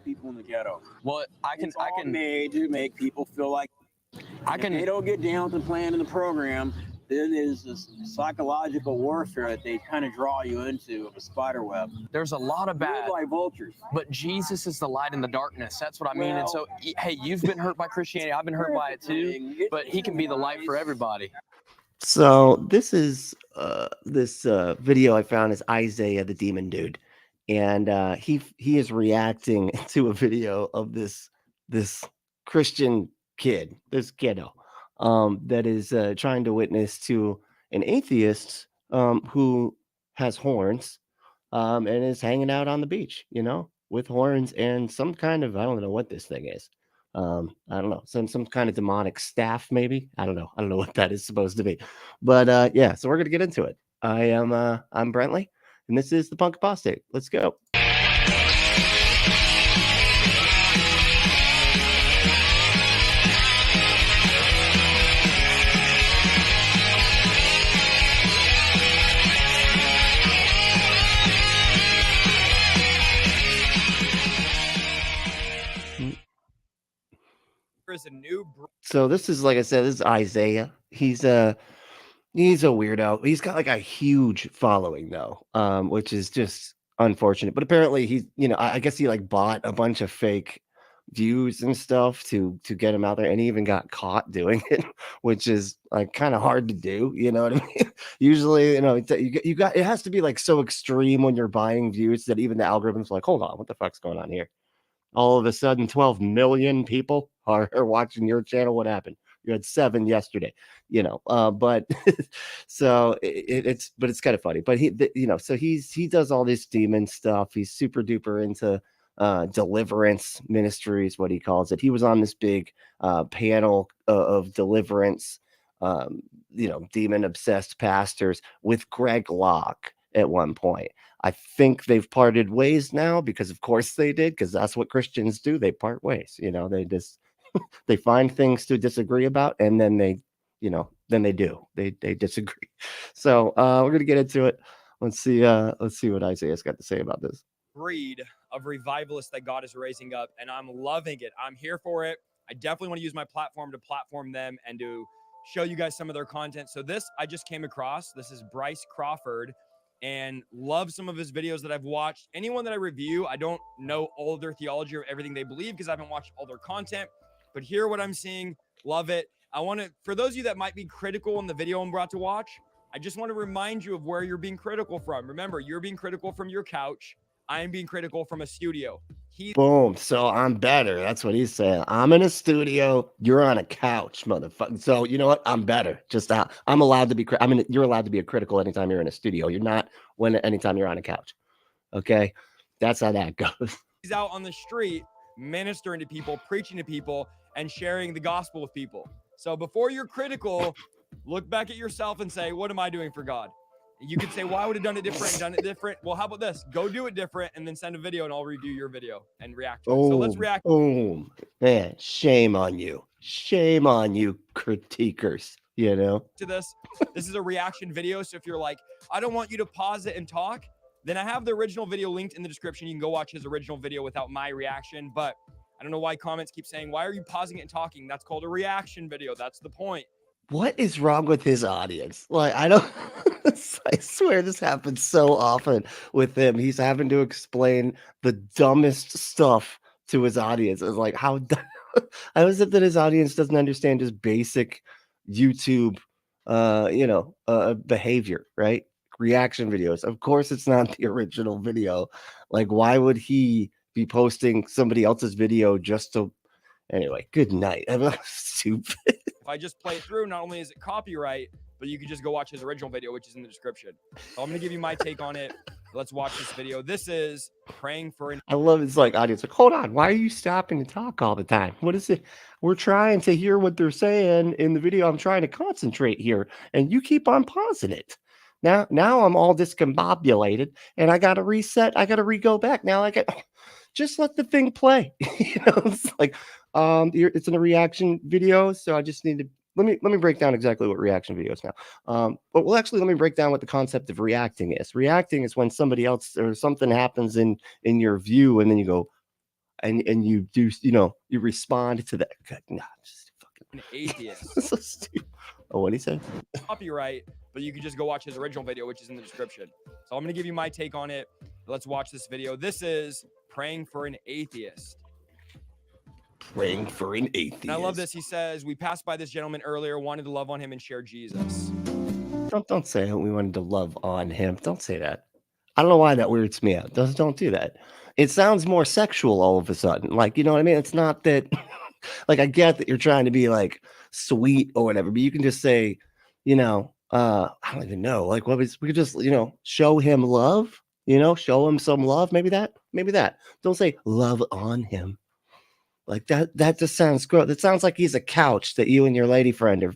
people in the ghetto. Well, I can made to make people feel like if they don't get down with the plan in the program, then there's this psychological warfare that they kind of draw you into of a spider web. There's a lot of bad, like vultures. But Jesus is the light in the darkness. That's what I mean. And so, hey, you've been hurt by Christianity. I've been hurt by it too. But he can be the light for everybody. So this is this video I found is Isaiah the Demon Dude, and he is reacting to a video of this Christian kid, this kiddo, that is trying to witness to an atheist who has horns and is hanging out on the beach, you know, with horns and some kind of, I don't know what this thing is. I don't know, some kind of demonic staff, maybe. I don't know what that is supposed to be. But yeah, so we're gonna get into it. I'm Brentley, and this is the Punk Apostate. Let's go. So this is, like I said, this is Isaiah. He's a weirdo. He's got like a huge following though, which is just unfortunate. But apparently he's, you know, I guess he like bought a bunch of fake views and stuff to get him out there, and he even got caught doing it, which is like kind of hard to do. You know what I mean? Usually, you know, it has to be like so extreme when you're buying views that even the algorithm's like, hold on, what the fuck's going on here? All of a sudden 12 million people are watching your channel. What happened? You had 7 yesterday, you know, but so it's kind of funny, but you know, so he does all this demon stuff. He's super duper into deliverance ministries, what he calls it. He was on this big panel of deliverance, you know, demon obsessed pastors with Greg Locke at one point. I think they've parted ways now because of course they did, because that's what Christians do. They part ways, you know, they just they find things to disagree about, and then they, you know, then they disagree. So we're gonna get into it. Let's see what Isaiah's got to say about this. Breed of revivalists that God is raising up, and I'm loving it. I'm here for it. I definitely want to use my platform to platform them and to show you guys some of their content. So this I just came across. This is Bryce Crawford, and love some of his videos that I've watched. Anyone that I review, I don't know all their theology or everything they believe because I haven't watched all their content, but hear what I'm seeing, love it. I want to, for those of you that might be critical in the video I'm about to watch, I just want to remind you of where you're being critical from. Remember, you're being critical from your couch. I am being critical from a studio. Boom. So I'm better. That's what he's saying. I'm in a studio. You're on a couch, motherfucker. So you know what? I'm better. Just I'm allowed to be. I mean, you're allowed to be a critical anytime you're in a studio. You're not anytime you're on a couch. Okay, that's how that goes. He's out on the street ministering to people, preaching to people, and sharing the gospel with people. So before you're critical, look back at yourself and say, what am I doing for God? You could say, well, I would have done it different. Well, how about this? Go do it different and then send a video and I'll review your video and react to it. So let's react. Boom. Man, shame on you. Shame on you, critiquers, you know? To this is a reaction video. So if you're like, I don't want you to pause it and talk, then I have the original video linked in the description. You can go watch his original video without my reaction. But I don't know why comments keep saying, why are you pausing it and talking? That's called a reaction video. That's the point. What is wrong with his audience? Like, I don't, I swear this happens so often with him. He's having to explain the dumbest stuff to his audience. It's like, how is it that his audience doesn't understand just basic YouTube, you know, behavior, right? Reaction videos. Of course, it's not the original video. Like, why would he be posting somebody else's video just to, anyway, good night. I'm stupid. If I just play it through, not only is it copyright, but you can just go watch his original video, which is in the description. So I'm going to give you my take on it. Let's watch this video. This is praying for an... I love his like audience. Like, hold on. Why are you stopping to talk all the time? What is it? We're trying to hear what they're saying in the video. I'm trying to concentrate here, and you keep on pausing it. Now I'm all discombobulated, and I got to reset. I got to go back. Now I got... Just let the thing play. You know, it's like it's in a reaction video, so I just need to let me break down exactly what reaction video is now. But well, actually, let me break down what the concept of reacting is. Reacting is when somebody else or something happens in your view, and then you go, and you do, you respond to that. God, nah, just fucking An atheist. so stupid. Oh, what he said? Copyright, but you can just go watch his original video, which is in the description. So I'm going to give you my take on it. Let's watch this video. This is praying for an atheist. Praying for an atheist. And I love this. He says, we passed by this gentleman earlier, wanted to love on him and share Jesus. Don't say we wanted to love on him. Don't say that. I don't know why that weirds me out. Don't do that. It sounds more sexual all of a sudden. Like, you know what I mean? It's not that like I get that you're trying to be like sweet or whatever, but you can just say, I don't even know. Like we could just, show him love, show him some love. Maybe that. Don't say love on him. Like that just sounds gross. It sounds like he's a couch that you and your lady friend are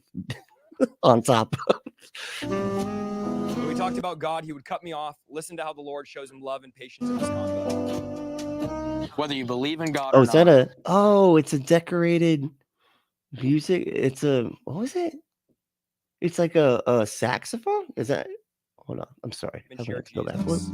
on top of. When we talked about God, he would cut me off, listen to how the Lord shows him love and patience in this convo. Whether you believe in God or Is not. that it's a decorated music. It's what was it? It's like a saxophone? Is that? Hold on. I'm sorry. And I share wanted to go back. Jesus.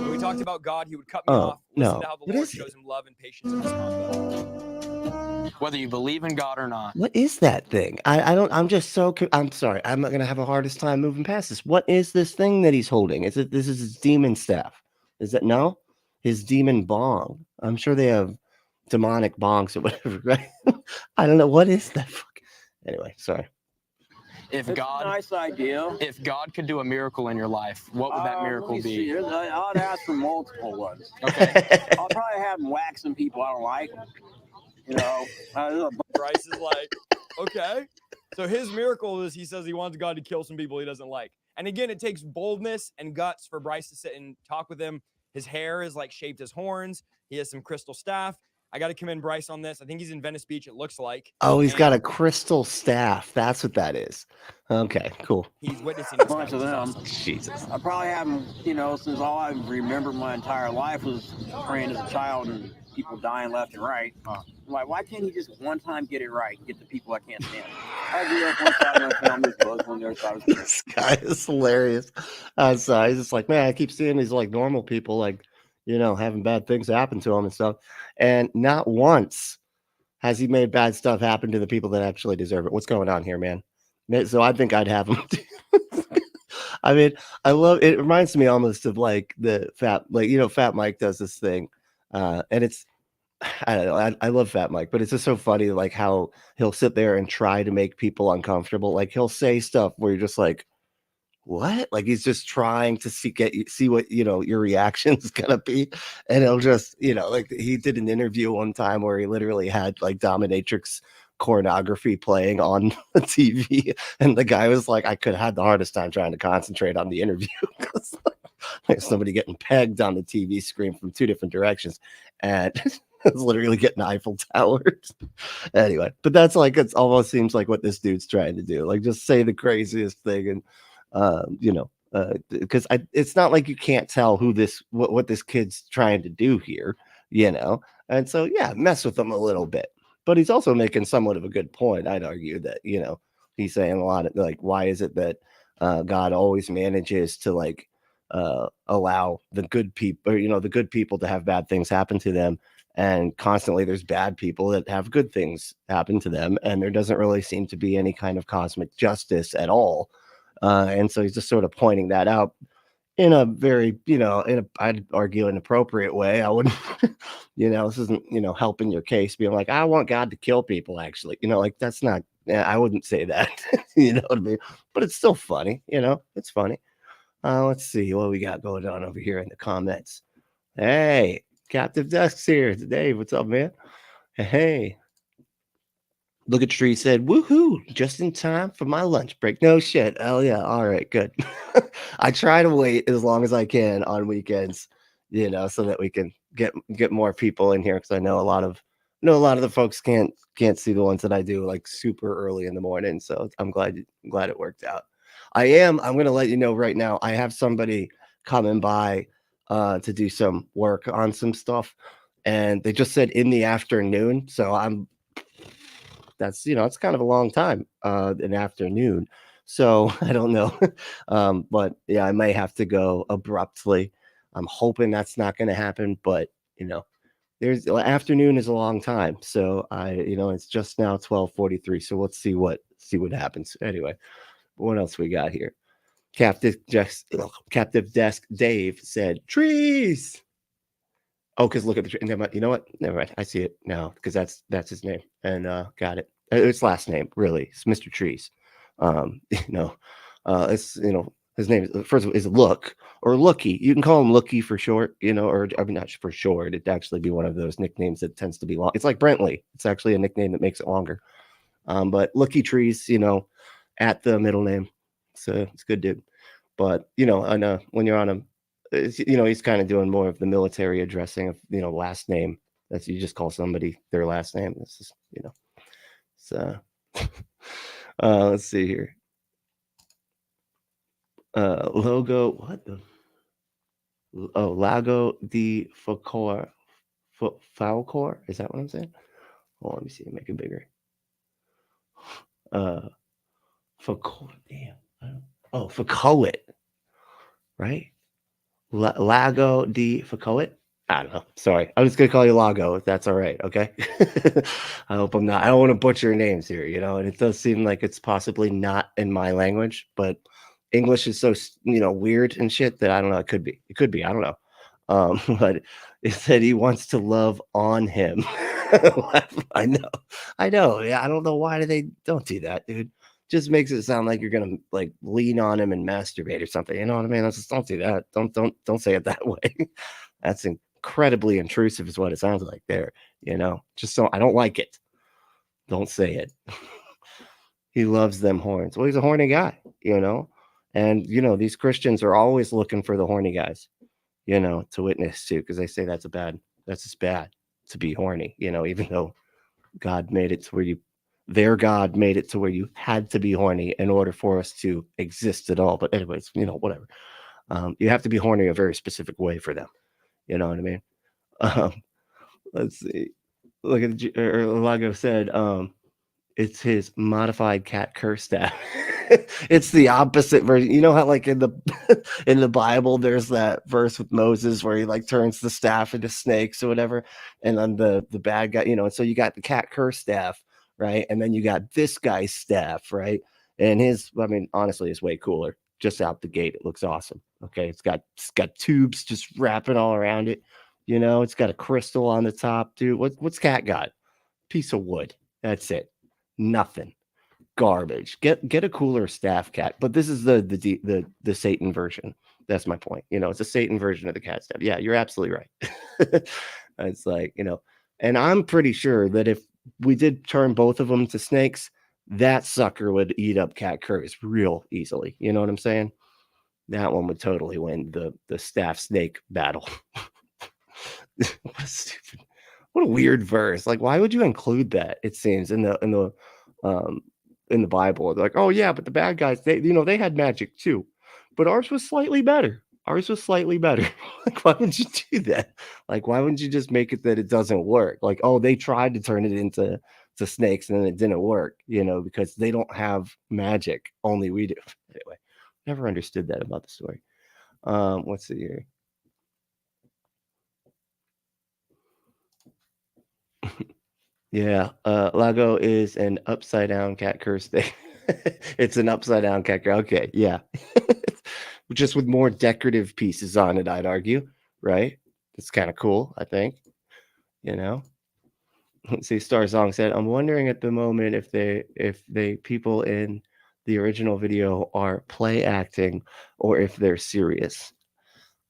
When we talked about God, he would cut me off, listen to how the Lord shows him love and patience in this convo. Whether you believe in God or not. What is that thing? I'm just so, I'm sorry. I'm not going to have a hardest time moving past this. What is this thing that he's holding? This is his demon staff. Is that, no? His demon bong. I'm sure they have demonic bongs or whatever, right? I don't know. What is that? Anyway, sorry. It's a nice idea. If God could do a miracle in your life, what would that miracle be? I'd ask for multiple ones. Okay. I'll probably have him whack some people I don't like. Bryce is like, okay. So his miracle is he says he wants God to kill some people he doesn't like. And again, it takes boldness and guts for Bryce to sit and talk with him. His hair is like shaped as horns. He has some crystal staff. I got to commend Bryce on this. I think he's in Venice Beach, it looks like. Oh, he's got a crystal staff. That's what that is. Okay, cool. He's witnessing a bunch of them. Awesome. Jesus. I probably haven't, since all I remembered my entire life was praying as a child and people dying left and right. I'm like, why can't he just one time get it right and get the people I can't stand? I grew up one side of my family's Muslim, the other side was This guy is hilarious. He's just like, man, I keep seeing these like normal people like, having bad things happen to him and stuff. And not once has he made bad stuff happen to the people that actually deserve it. What's going on here, man? So I think I'd have him. I mean, I love it. Reminds me almost of like the Fat Mike does this thing. And it's, I don't know. I love Fat Mike, but it's just so funny, like how he'll sit there and try to make people uncomfortable. Like he'll say stuff where you're just like, what? Like he's just trying to see what your reaction is gonna be, and he'll just like he did an interview one time where he literally had like dominatrix pornography playing on the TV, and the guy was like, I could have had the hardest time trying to concentrate on the interview because like somebody getting pegged on the TV screen from two different directions, and it's literally getting Eiffel Towers. Anyway, but that's like it almost seems like what this dude's trying to do, like just say the craziest thing and. Because it's not like you can't tell what this kid's trying to do here, and so yeah, mess with him a little bit, but he's also making somewhat of a good point. I'd argue that he's saying a lot of like, why is it that God always manages to like allow the good people, or the good people to have bad things happen to them, and constantly there's bad people that have good things happen to them, and there doesn't really seem to be any kind of cosmic justice at all. And so he's just sort of pointing that out in a very, I'd argue an appropriate way. I wouldn't, this isn't, helping your case being like, I want God to kill people, actually, like that's not, I wouldn't say that, you know what I mean? But it's still funny, it's funny. Let's see what we got going on over here in the comments. Hey, Captive Desk's here. Dave, what's up, man? Hey. Look at Tree said, woohoo, just in time for my lunch break. No shit. Hell yeah. All right, good. I try to wait as long as I can on weekends, so that we can get more people in here, because I know a lot of the folks can't see the ones that I do like super early in the morning. So I'm glad it worked out. I'm going to let you know right now, I have somebody coming by to do some work on some stuff, and they just said in the afternoon. So that's it's kind of a long time an afternoon, so I don't know. But yeah, I may have to go abruptly. I'm hoping that's not going to happen, but there's afternoon is a long time, so it's just now 12:43. So let's see what happens. Anyway, what else we got here? Captive Desk Dave said trees. Oh, because look at the tree. You know what? Never mind. I see it now because that's his name. And got it. It's last name, really. It's Mr. Trees. It's his name is first of all is Look or Looky. You can call him Looky for short, or I mean not for short. It'd actually be one of those nicknames that tends to be long. It's like Brentley. It's actually a nickname that makes it longer. But Looky Trees, at the middle name. So it's good dude. But and when you're on him, he's kind of doing more of the military addressing of last name. That's you just call somebody their last name. This is so let's see here. Logo what the Lago di Falcor. Is that what I'm saying? Oh, let me see. Make it bigger. Falcor. Damn. Falcoit. Right? Lago di Falcoit. I don't know. Sorry. I'm just gonna call you Lago if that's all right. Okay. I hope I'm not. I don't want to butcher names here, and it does seem like it's possibly not in my language, but English is so weird and shit that I don't know. It could be. I don't know. But it said he wants to love on him. I know. Yeah, I don't know why they don't do that, dude. Just makes it sound like you're gonna like lean on him and masturbate or something. You know what I mean? Just don't do that. Don't say it that way. That's incredibly intrusive, is what it sounds like there. Just so I don't like it. Don't say it. He loves them horns. Well, he's a horny guy, and these Christians are always looking for the horny guys, to witness to, because they say that's just bad to be horny, even though God made it to where their God made it to where you had to be horny in order for us to exist at all. But anyways, whatever. You have to be horny a very specific way for them. You know what I mean? Let's see. Look at Lago said, it's his modified cat curse staff. It's the opposite version. You know how like in the Bible there's that verse with Moses where he like turns the staff into snakes or whatever, and then the bad guy, and so you got the cat curse staff, right? And then you got this guy's staff, right? And honestly, is way cooler. Just out the gate, it looks awesome. Okay, it's got tubes just wrapping all around it. It's got a crystal on the top, dude. What's cat got? Piece of wood. That's it. Nothing. Garbage. Get a cooler staff, cat. But this is the Satan version. That's my point. It's a Satan version of the cat staff. Yeah, you're absolutely right. It's like, and I'm pretty sure that if we did turn both of them to snakes, that sucker would eat up cat curse real easily. You know what I'm saying? That one would totally win the staff snake battle. What a weird verse. Like, why would you include that? It seems in the Bible. They're like, oh yeah, but the bad guys, they had magic too, but ours was slightly better. Like, why would you do that? Like, why wouldn't you just make it that it doesn't work? Like, oh, they tried to turn it into snakes and then it didn't work, because they don't have magic. Only we do. Anyway, never understood that about the story. What's the year? Yeah, Lago is an upside down cat curse thing. It's an upside down cat curse. Okay, yeah. Just with more decorative pieces on it, I'd argue, right? It's kind of cool, I think. Let's see, Star Song said, I'm wondering at the moment if they people in the original video are play acting or if they're serious.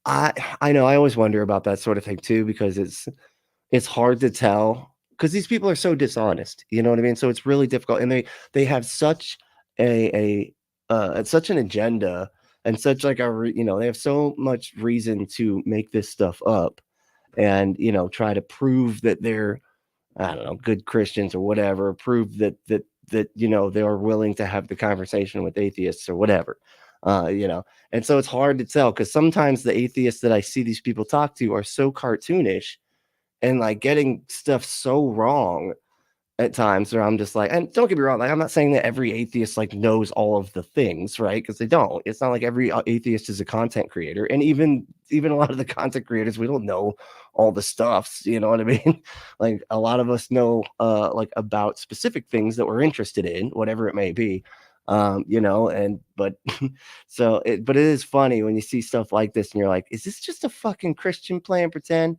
I know, I always wonder about that sort of thing too, because it's hard to tell because these people are so dishonest, you know what I mean? So it's really difficult, and they have such such an agenda and such like they have so much reason to make this stuff up and try to prove that they're, I don't know, good Christians or whatever, prove that they are willing to have the conversation with atheists or whatever. And so it's hard to tell because sometimes the atheists that I see these people talk to are so cartoonish and like getting stuff so wrong at times where I'm just like, and don't get me wrong, like I'm not saying that every atheist like knows all of the things, right? Because they don't. It's not like every atheist is a content creator, and even a lot of the content creators, we don't know all the stuffs. You know what I mean? Like a lot of us know like about specific things that we're interested in, whatever it may be. You know, and but but it is funny when you see stuff like this, and you're like, is this just a fucking Christian playing pretend?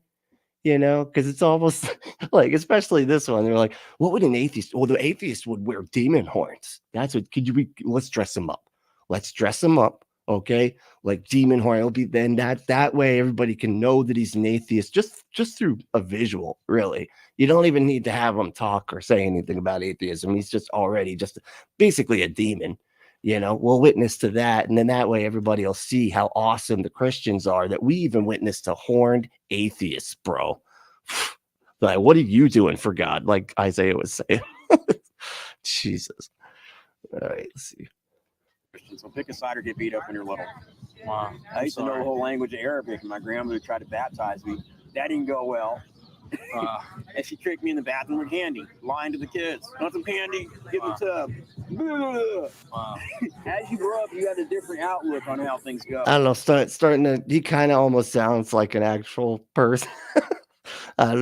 You know, because it's almost like, especially this one, they're like, what would an atheist? Well, the atheist would wear demon horns. That's what, let's dress him up. Let's dress him up. Okay. Like demon horn. It'll be then that way everybody can know that he's an atheist just through a visual, really. You don't even need to have him talk or say anything about atheism. He's just already just basically a demon. You know, we'll witness to that. And then that way everybody will see how awesome the Christians are, that we even witness to horned atheists, bro. Like, what are you doing for God? Like Isaiah was saying. Jesus. All right, let's see. So pick a side or get beat up when you're little. Wow. I used to know the whole language of Arabic, and my grandmother tried to baptize me. That didn't go well. And she tricked me in the bathroom with candy, lying to the kids. Want some candy? Get in the tub. Wow. As you grow up, you have a different outlook on how things go. I don't know, starting to, he kind of almost sounds like an actual person.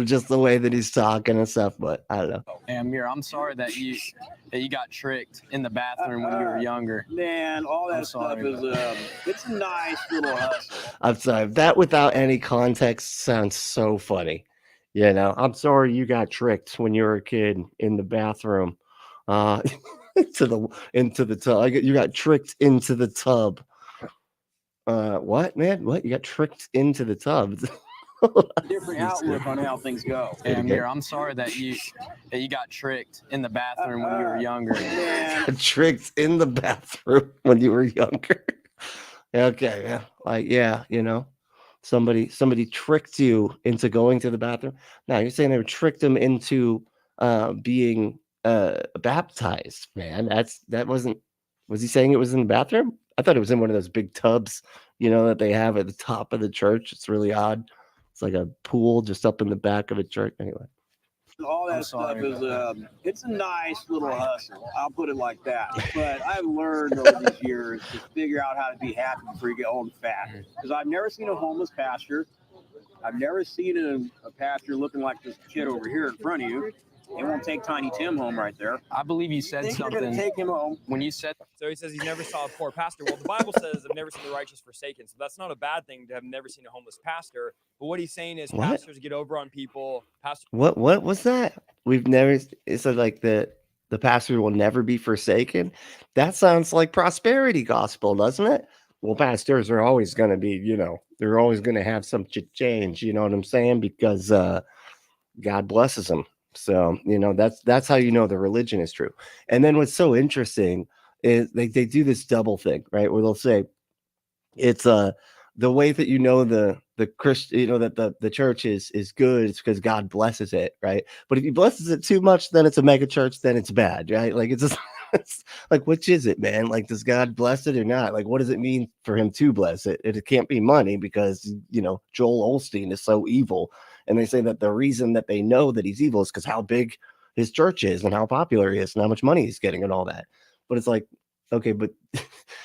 Just the way that he's talking and stuff, but I don't know. Hey, Amir, I'm sorry that you got tricked in the bathroom when you were younger. Man, all that stuff is it's a nice little hustle. I'm sorry. That without any context sounds so funny. You know, I'm sorry you got tricked when you were a kid in the bathroom. Into the tub. You got tricked into the tub. What, man? What? You got tricked into the tub? Different outlook on how things go. Hey, Amir, I'm sorry that you got tricked in the bathroom when you were younger. Man. Tricked in the bathroom when you were younger. Okay, yeah, like yeah, you know, somebody tricked you into going to the bathroom. Now you're saying they tricked them into being baptized, man. That wasn't. Was he saying it was in the bathroom? I thought it was in one of those big tubs, you know, that they have at the top of the church. It's really odd. It's like a pool just up in the back of a church. Anyway, all that stuff is it's a nice little hustle. I'll put it like that. But I've learned over these years to figure out how to be happy before you get old and fat. Because I've never seen a homeless pastor. I've never seen a pastor looking like this kid over here in front of you. They won't take Tiny Tim home right there. I believe you said something. They're gonna take him home. When you said So he says he never saw a poor pastor. Well, the Bible says I've never seen the righteous forsaken. So that's not a bad thing to have never seen a homeless pastor. But what he's saying is pastors get over on people. What was that? We've never. It said like the pastor will never be forsaken. That sounds like prosperity gospel, doesn't it? Well, pastors are always going to be, you know, they're always going to have some change. You know what I'm saying? Because God blesses them. So, you know, that's how you know the religion is true. And then what's so interesting is they do this double thing, right? Where they'll say it's the way that you know the Christian, you know, that the church is good, it's because God blesses it, right? But if he blesses it too much, then it's a mega church, then it's bad, right? Like it's just it's like, which is it, man? Like, does God bless it or not? Like, what does it mean for him to bless it? It can't be money because, you know, Joel Osteen is so evil. And they say that the reason that they know that he's evil is because how big his church is and how popular he is and how much money he's getting and all that. But it's like, okay, but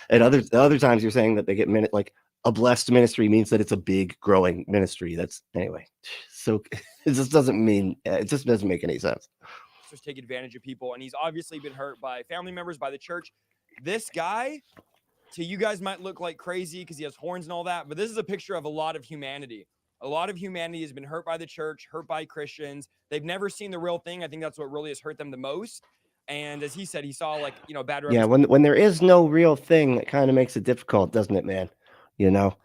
at other times you're saying that they get like a blessed ministry means that it's a big growing ministry. That's anyway. So it just doesn't make any sense. Just take advantage of people, and he's obviously been hurt by family members, by the church. This guy, to you guys, might look like crazy because he has horns and all that, but this is a picture of a lot of humanity. A lot of humanity has been hurt by the church, hurt by Christians. They've never seen the real thing. I think that's what really has hurt them the most. And as he said, he saw like, you know, bad. Yeah, when there is no real thing, that kind of makes it difficult, doesn't it, man? You know,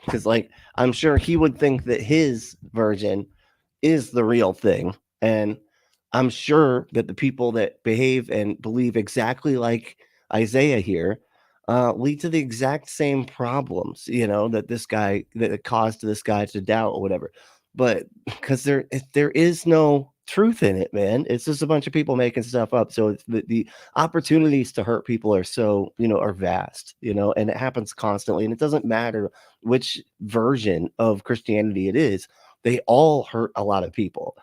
because like I'm sure he would think that his version is the real thing, and I'm sure that the people that behave and believe exactly like Isaiah here lead to the exact same problems, you know, that caused this guy to doubt or whatever. But because there is no truth in it, man. It's just a bunch of people making stuff up. So it's the opportunities to hurt people are so, you know, are vast, you know, and it happens constantly. And it doesn't matter which version of Christianity it is. They all hurt a lot of people.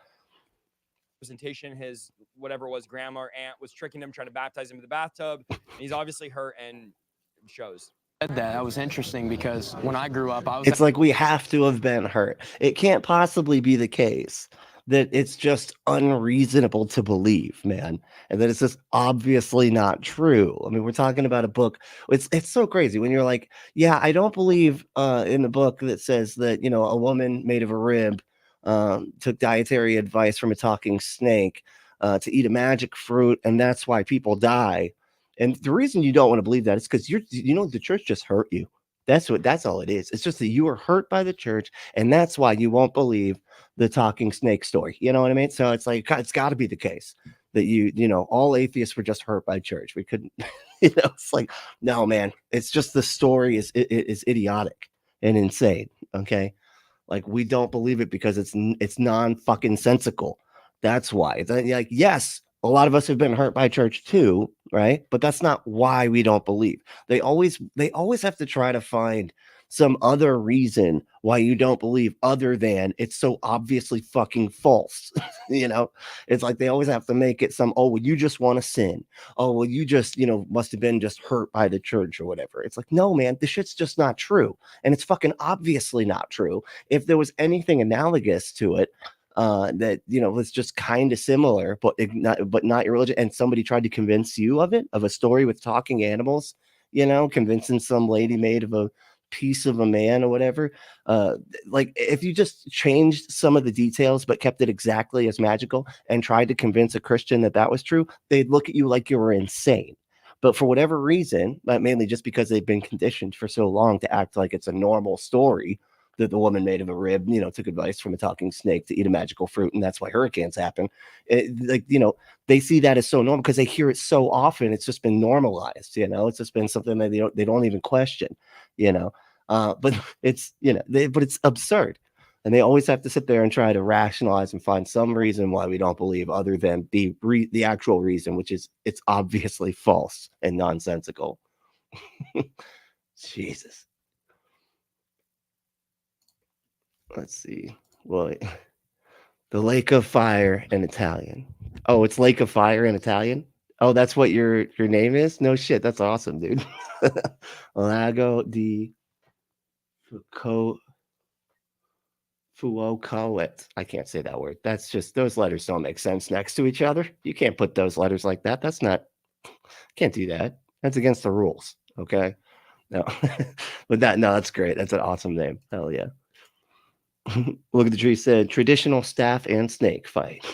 representation. His whatever it was, grandma or aunt was tricking him, trying to baptize him in the bathtub. And he's obviously hurt and it shows. That was interesting because when I grew up, I was It's like we have to have been hurt. It can't possibly be the case that it's just unreasonable to believe, man, and that it's just obviously not true. I mean, we're talking about a book. It's so crazy when you're like, yeah, I don't believe in the book that says that, you know, a woman made of a rib took dietary advice from a talking snake to eat a magic fruit, and that's why people die. And the reason you don't want to believe that is because you know, the church just hurt you. That's all it is. It's just that you were hurt by the church, and that's why you won't believe the talking snake story. You know what I mean? So it's like it's got to be the case that you know, all atheists were just hurt by church. We couldn't, you know, it's like, no, man, it's just the story is idiotic and insane. Okay. Like, we don't believe it because it's non-fucking sensical. That's why. It's like, yes, a lot of us have been hurt by church too, right? But that's not why we don't believe. They always have to try to find some other reason why you don't believe other than it's so obviously fucking false. You know, it's like they always have to make it some, oh, well, you just want to sin. Oh, well, you just, you know, must have been just hurt by the church or whatever. It's like, no, man, this shit's just not true. And it's fucking obviously not true. If there was anything analogous to it, that, you know, was just kind of similar, but not your religion, and somebody tried to convince you of it, of a story with talking animals, you know, convincing some lady made of a piece of a man or whatever, like if you just changed some of the details but kept it exactly as magical and tried to convince a Christian that that was true, they'd look at you like you were insane. But for whatever reason, mainly just because they've been conditioned for so long to act like it's a normal story, that the woman made of a rib, you know, took advice from a talking snake to eat a magical fruit, and that's why hurricanes happen. Like, you know, they see that as so normal because they hear it so often. It's just been normalized, you know. It's just been something that they don't even question, you know. But it's, you know, but it's absurd, and they always have to sit there and try to rationalize and find some reason why we don't believe, other than the actual reason, which is it's obviously false and nonsensical. Jesus. Let's see. Well, the Lake of Fire in Italian. Oh, it's Lake of Fire in Italian? Oh, that's what your name is? No shit. That's awesome, dude. Lago di Fuocoet. I can't say that word. That's just, those letters don't make sense next to each other. You can't put those letters like that. That's not, can't do that. That's against the rules. Okay. No, but that's great. That's an awesome name. Hell yeah. Look at the tree said traditional staff and snake fight.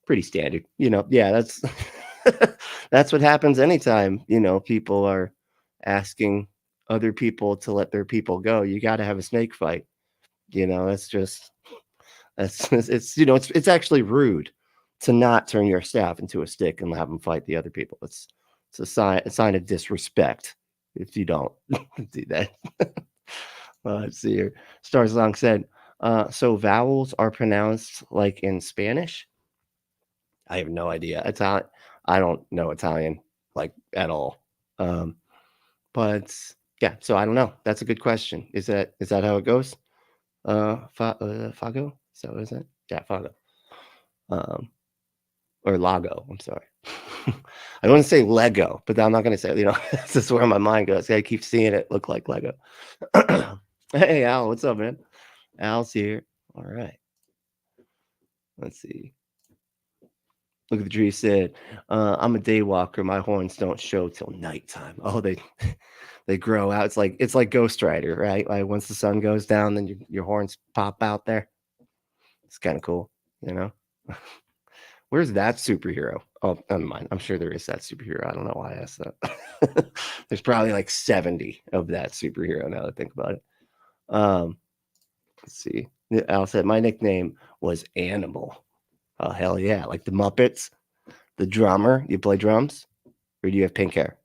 Pretty standard, you know. Yeah, that's that's what happens anytime, you know, people are asking other people to let their people go. You got to have a snake fight, you know. That's it's, you know, it's actually rude to not turn your staff into a stick and have them fight the other people. It's a sign of disrespect if you don't do that. Let's see here. Stars Long said, so vowels are pronounced like in Spanish? I have no idea. Italian. I don't know Italian like at all. But yeah, so I don't know. That's a good question. Is that how it goes? Fago? So is it? Yeah, Fago. Or Lago. I'm sorry. I want to say Lego, but I'm not going to say, you know, that's just where my mind goes. I keep seeing it look like Lego. Hey, Al, what's up, man? Al's here. All right. Let's see. Look at the tree said, I'm a day walker. My horns don't show till nighttime. Oh, they grow out. It's like Ghost Rider, right? Like once the sun goes down, then your horns pop out there. It's kind of cool, you know? Where's that superhero? Oh, never mind. I'm sure there is that superhero. I don't know why I asked that. There's probably like 70 of that superhero now that I think about it. Let's see. Al said, my nickname was Animal. Oh, hell yeah. Like the Muppets, the drummer. You play drums? Or do you have pink hair?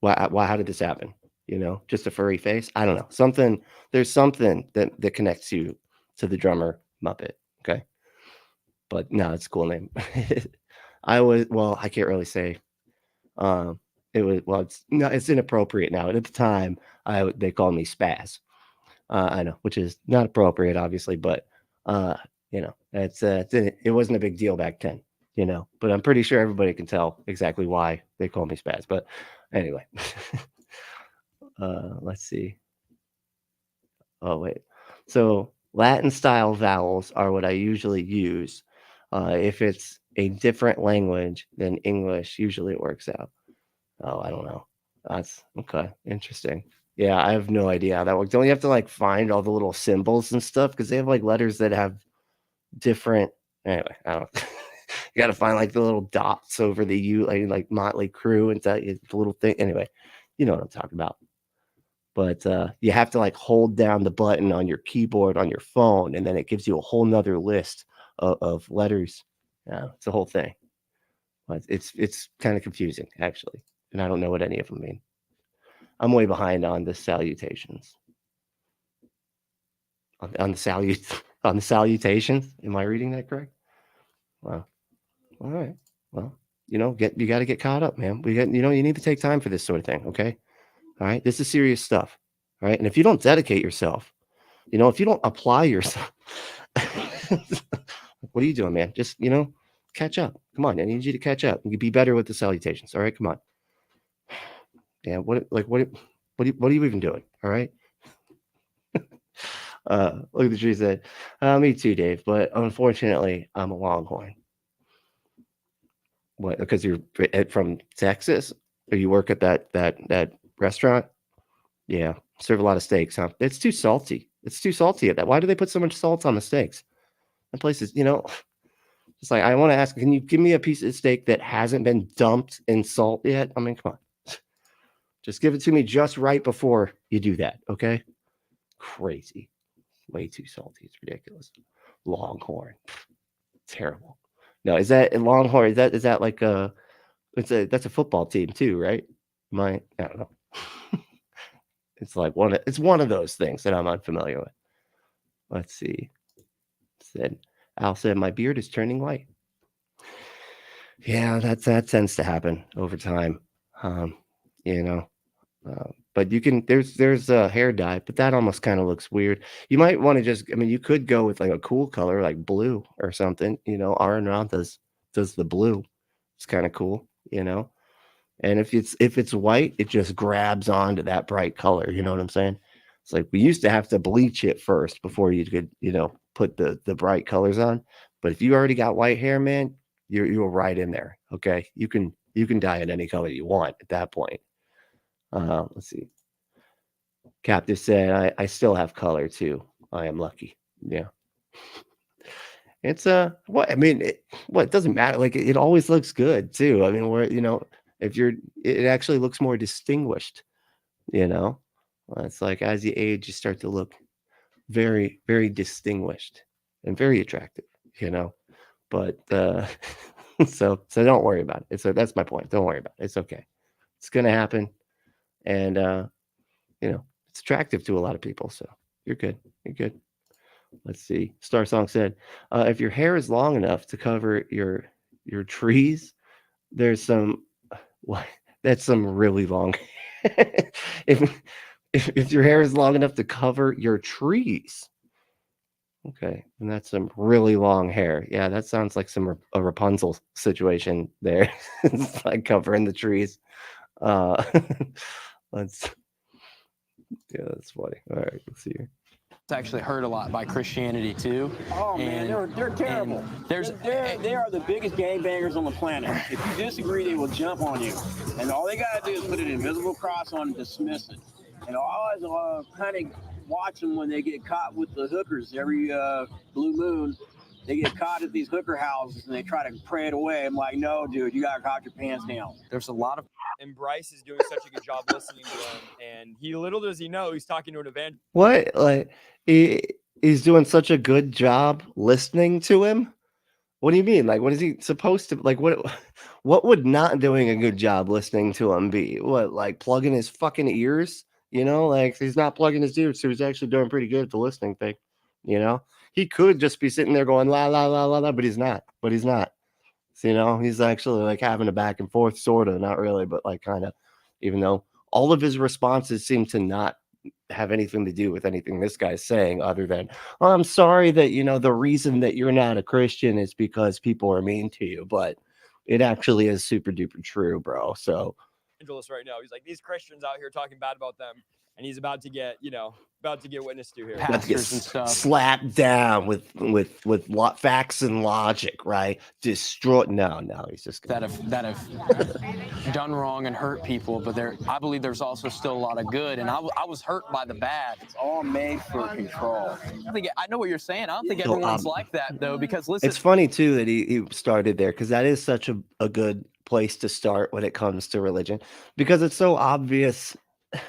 Why, how did this happen? You know, just a furry face? I don't know. There's something that connects you to the drummer Muppet. Okay. But no, it's a cool name. I can't really say. It's inappropriate now. At the time, they called me Spaz. I know, which is not appropriate, obviously, but it wasn't a big deal back then, but I'm pretty sure everybody can tell exactly why they call me Spaz. But anyway, let's see. Oh, wait. So Latin style vowels are what I usually use. If it's a different language than English, usually it works out. Oh, I don't know. That's okay. Interesting. Yeah, I have no idea how that works. Don't you have to like find all the little symbols and stuff? Because they have like letters that have different. Anyway, I don't. You got to find like the little dots over the U, like Motley Crue and that the little thing. Anyway, you know what I'm talking about. But you have to like hold down the button on your keyboard on your phone, and then it gives you a whole nother list of letters. Yeah, it's a whole thing. But it's kind of confusing actually, and I don't know what any of them mean. I'm way behind on the salutations. On the salutations. Am I reading that correct? Wow. All right. Well, you got to get caught up, man. You need to take time for this sort of thing. Okay. All right. This is serious stuff. All right. And if you don't dedicate yourself, if you don't apply yourself, what are you doing, man? Just, catch up. Come on. I need you to catch up. You can be better with the salutations. All right. Come on. Damn. What are you even doing? All right. Look at the tree said, me too, Dave. But unfortunately, I'm a Longhorn. What? Because you're from Texas, or you work at that restaurant? Yeah, serve a lot of steaks, huh? It's too salty. It's too salty at that. Why do they put so much salt on the steaks? And places, it's like I want to ask, can you give me a piece of steak that hasn't been dumped in salt yet? I mean, come on. Just give it to me just right before you do that, okay? Crazy. Way too salty. It's ridiculous. Longhorn. Terrible. No, is that Longhorn? Is that like that's a football team too, right? I don't know. It's like it's one of those things that I'm unfamiliar with. Let's see. Al said my beard is turning white. Yeah, that tends to happen over time. But you can there's a hair dye, but that almost kind of looks weird. You might want to you could go with like a cool color like blue or something. Aaron Roth does the blue. It's kind of cool, And if it's white, it just grabs onto that bright color. You know what I'm saying? It's like we used to have to bleach it first before you could, put the bright colors on. But if you already got white hair, man, you're right in there. Okay. You can dye it any color you want at that point. Let's see. Captive said, I still have color too. I am lucky. Yeah. It's it doesn't matter. Like it always looks good too. I mean, it actually looks more distinguished, it's like as you age, you start to look very, very distinguished and very attractive, but, so don't worry about it. That's my point. Don't worry about it. It's okay. It's going to happen. And, it's attractive to a lot of people. So you're good. You're good. Let's see. Star Song said, if your hair is long enough to cover your trees, there's that's some really long. if your hair is long enough to cover your trees, okay, and that's some really long hair. Yeah, that sounds like a Rapunzel situation there. It's like covering the trees. That's funny. All right, let's see here. It's actually hurt a lot by Christianity too. Oh man, they're terrible. They are the biggest gangbangers on the planet. If you disagree, they will jump on you, and all they gotta do is put an invisible cross on and dismiss it. And I always kind of watch them when they get caught with the hookers every blue moon. They get caught at these hooker houses and they try to pray it away. I'm like, no, dude, you gotta cock your pants down. There's a lot of and Bryce is doing such a good job listening to him, and little does he know he's talking to an evangelist. What? Like he's doing such a good job listening to him? What do you mean? Like, what is he supposed to like? What would not doing a good job listening to him be? What, like plugging his fucking ears? Like he's not plugging his ears, so he's actually doing pretty good at the listening thing. He could just be sitting there going la la la la la, but he's not. So, he's actually like having a back and forth, sort of, not really, but like kind of, even though all of his responses seem to not have anything to do with anything this guy's saying other than, oh, I'm sorry that, the reason that you're not a Christian is because people are mean to you. But it actually is super duper true, bro. So Angeles right now, he's like, these Christians out here talking bad about them, and he's about to get, witnessed to here. Pastors and stuff. Slapped down with facts and logic, right? Destroy. No, he's just that have done wrong and hurt people, but I believe there's also still a lot of good, and I was hurt by the bad. It's all made for control. I know what you're saying. I don't think everyone's like that though, because listen, it's funny too that he started there, because that is such a good place to start when it comes to religion, because it's so obvious.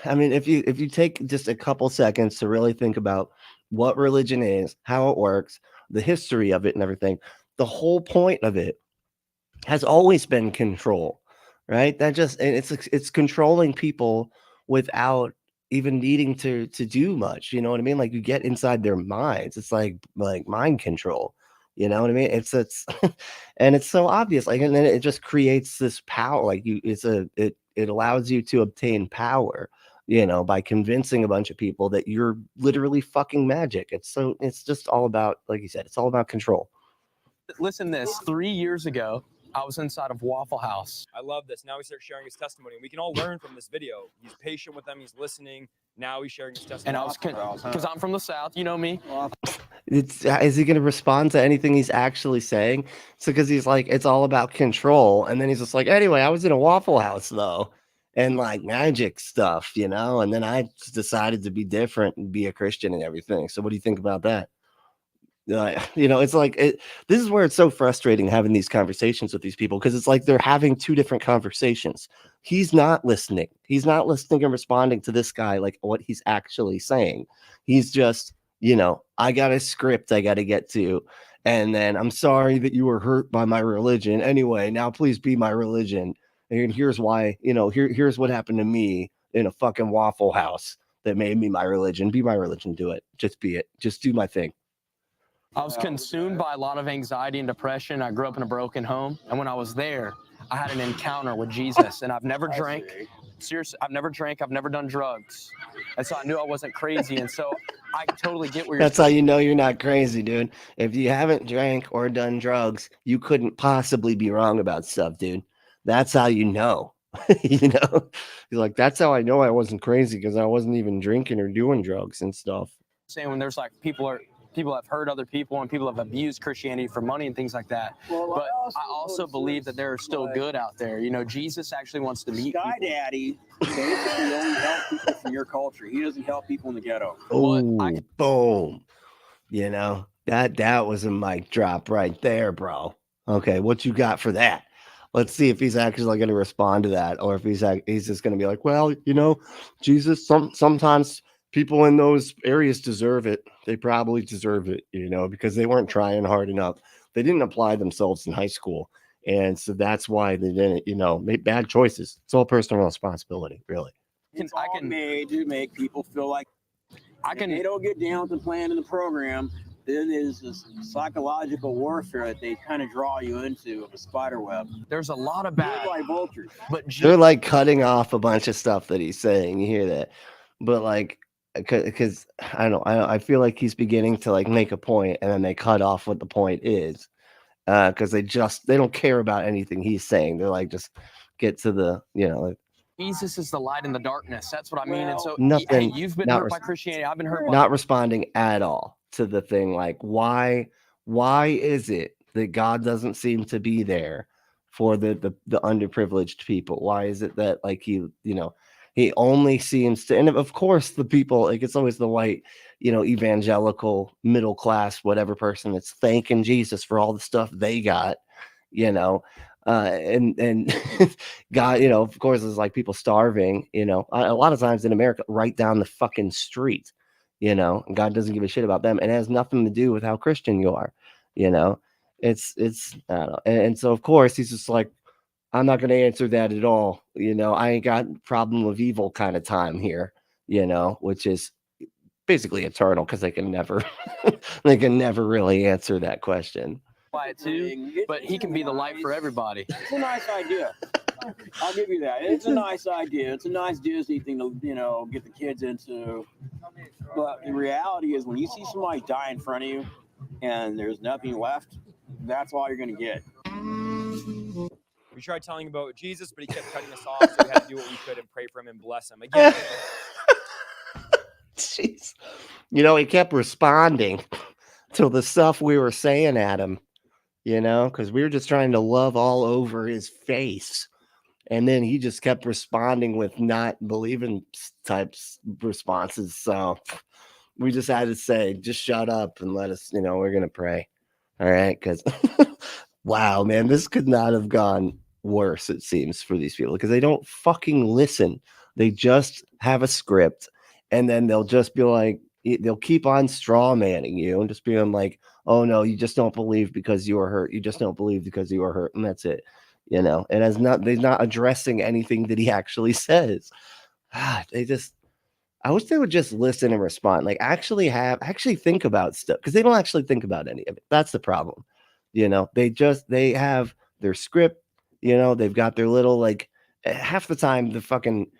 I mean, if you take just a couple seconds to really think about what religion is, how it works, the history of it and everything, the whole point of it has always been control, right? It's controlling people without even needing to do much. You know what I mean? Like, you get inside their minds. It's like mind control. You know what I mean? It's and it's so obvious. Like, and then it just creates this power. Like, it allows you to obtain power, by convincing a bunch of people that you're literally fucking magic. It's just all about, like you said, it's all about control. Listen, 3 years ago, I was inside of Waffle House. I love this. Now he starts sharing his testimony. We can all learn from this video. He's patient with them. He's listening. Now he's sharing his testimony. And I was, because I'm from the South, you know me. Is he going to respond to anything he's actually saying? So, because he's like, it's all about control. And then he's just like, anyway, I was in a Waffle House though, and like magic stuff, and then I decided to be different and be a Christian and everything. So what do you think about that? It's like, this is where it's so frustrating having these conversations with these people, because it's like they're having two different conversations. He's not listening and responding to this guy, like what he's actually saying. He's just, I got a script I got to get to, and then I'm sorry that you were hurt by my religion. Anyway, now please be my religion. And here's why, here's what happened to me in a fucking Waffle House that made me my religion. Be my religion. Do it. Just be it. Just do my thing. I was consumed by a lot of anxiety and depression. I grew up in a broken home. And when I was there, I had an encounter with Jesus. And I've never drank. Seriously, I've never drank. I've never done drugs. And so I knew I wasn't crazy. And so I totally get where you're That's how you know you're not crazy, dude. If you haven't drank or done drugs, you couldn't possibly be wrong about stuff, dude. That's how you know. You're like, that's how I know I wasn't crazy, because I wasn't even drinking or doing drugs and stuff. saying when there's like people have hurt other people and people have abused Christianity for money and things like that. But I also believe that there are still good out there. Jesus actually wants to meet Sky people. Daddy basically only helps people from your culture. He doesn't help people in the ghetto. Oh, boom. That was a mic drop right there, bro. Okay, what you got for that? Let's see if he's actually going to respond to that, or if he's just going to be like, well, Jesus, sometimes people in those areas deserve it. They probably deserve it, because they weren't trying hard enough. They didn't apply themselves in high school. And so that's why they didn't, make bad choices. It's all personal responsibility, really. It's all made to make people feel like they don't get down to playing in the program. Then there's this psychological warfare that they kind of draw you into of a spider web. There's a lot of bad, like vultures. But they're like cutting off a bunch of stuff that he's saying. You hear that? But like, because I don't know, I feel like he's beginning to like make a point, and then they cut off what the point is, because they don't care about anything he's saying. They're like, just get to the, like, Jesus is the light in the darkness. That's what I mean. And so, nothing. Hey, you've been hurt by Christianity. I've been hurt. Not responding at all to the thing. Like, why is it that God doesn't seem to be there for the underprivileged people? Why is it that like he only seems to, and of course the people, like, it's always the white, evangelical middle class, whatever person that's thanking Jesus for all the stuff they got, and God, of course, it's like people starving, a lot of times in America, right down the fucking street, and God doesn't give a shit about them. And it has nothing to do with how Christian you are, it's, I don't know. And so, of course, he's just like, I'm not going to answer that at all. I ain't got problem of evil kind of time here, which is basically eternal, because they can never really answer that question. By it too, but he can be the light for everybody. It's a nice idea. I'll give you that. It's a nice idea. It's a nice Disney thing to, get the kids into. But the reality is when you see somebody die in front of you and there's nothing left, that's all you're going to get. We tried telling him about Jesus, but he kept cutting us off, so we had to do what we could and pray for him and bless him. Again, Jeez. He kept responding to the stuff we were saying at him, because we were just trying to love all over his face. And then he just kept responding with not believing types responses. So we just had to say, just shut up and let us, we're going to pray. All right. Because, wow, man, this could not have gone worse, it seems, for these people, because they don't fucking listen. They just have a script, and then they'll just be like, they'll keep on straw manning you and just being like, oh no, you just don't believe because you were hurt. You just don't believe because you were hurt. And that's it. And they're not addressing anything that he actually says. I wish they would just listen and respond. Like actually think about stuff, because they don't actually think about any of it. That's the problem. They have their script, they've got their little, like, half the time the fucking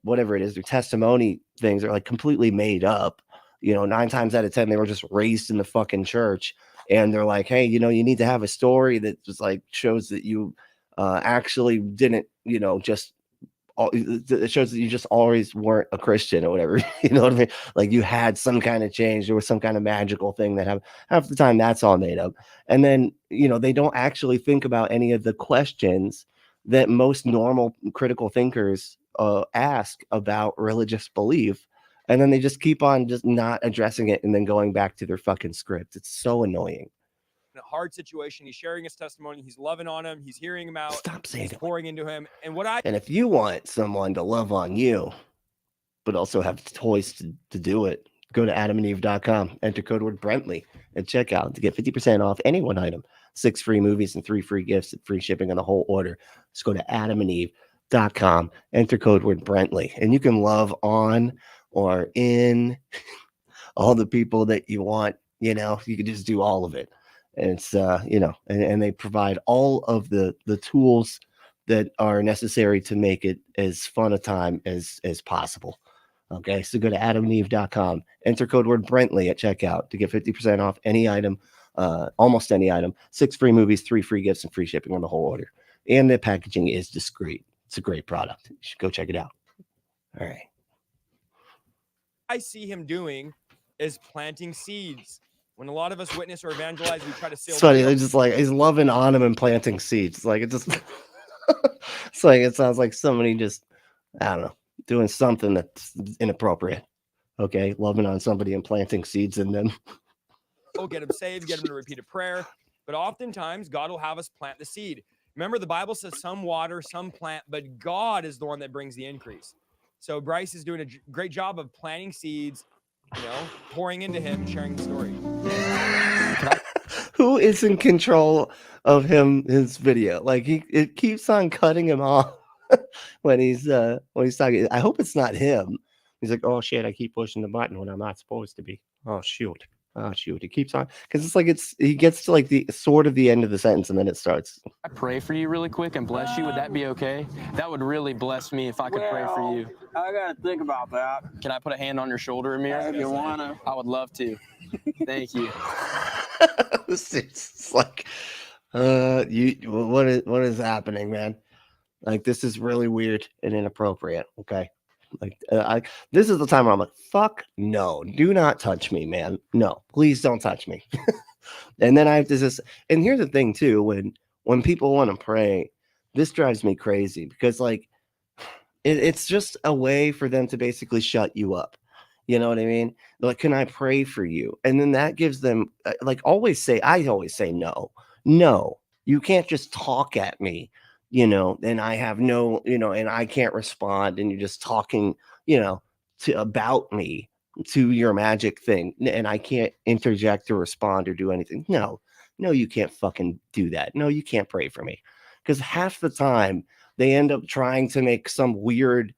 whatever it is, their testimony things are like completely made up. 9 times out of 10 they were just raised in the fucking church, and they're like, hey, you need to have a story that just like shows that you actually didn't, it shows that you just always weren't a Christian or whatever. You know what I mean? Like you had some kind of change. There was some kind of magical thing that happened. Half the time that's all made up. And then, they don't actually think about any of the questions that most normal critical thinkers ask about religious belief. And then they just keep on just not addressing it and then going back to their fucking script. It's so annoying. In a hard situation, he's sharing his testimony. He's loving on him. He's hearing him out. Stop saying he's it. pouring into him. And if you want someone to love on you, but also have toys to do it, go to adamandeve.com, enter code word Brentley at checkout to get 50% off any one item, 6 free movies and 3 free gifts and free shipping on the whole order. Just go to adamandeve.com, enter code word Brentley, and you can love on or in all the people that you want. You can just do all of it. And it's and they provide all of the tools that are necessary to make it as fun a time as possible. Okay, so go to adamandeve.com, enter code word Brentley at checkout to get 50% off any item, almost any item, 6 free movies, 3 free gifts, and free shipping on the whole order. And the packaging is discreet. It's a great product. You should go check it out. All right. I see him doing is planting seeds. When a lot of us witness or evangelize, we try to seal. It's funny. They're just like, he's loving on him and planting seeds. Like, it just, it's like, it sounds like somebody just, I don't know, doing something that's inappropriate. Okay. Loving on somebody and planting seeds in them. Get them saved, get them to repeat a prayer. But oftentimes God will have us plant the seed. Remember, the Bible says some water, some plant, but God is the one that brings the increase. So Bryce is doing a great job of planting seeds, pouring into him, sharing the story. Who is in control of his video? Like it keeps on cutting him off when he's talking. I hope it's not him. He's like, oh shit, I keep pushing the button when I'm not supposed to be. Oh shoot. It keeps on, because it's like he gets to like the sort of the end of the sentence and then it starts. I pray for you really quick and bless you. Would that be okay? That would really bless me if I could pray for you. I gotta think about that. Can I put a hand on your shoulder, Amir? If you wanna. I would love to. Thank you. It's like, what is happening, man? Like, this is really weird and inappropriate. Okay. Like, this is the time where I'm like, fuck no, do not touch me, man. No, please don't touch me. And then I have to just, and here's the thing too, when people want to pray, this drives me crazy, because like, it's just a way for them to basically shut you up. You know what I mean? Like, can I pray for you? And then that gives them, like, I always say no, you can't just talk at me, and I have no, and I can't respond, and you're just talking, about me to your magic thing, and I can't interject or respond or do anything. No, you can't fucking do that. No, you can't pray for me, because half the time they end up trying to make some weird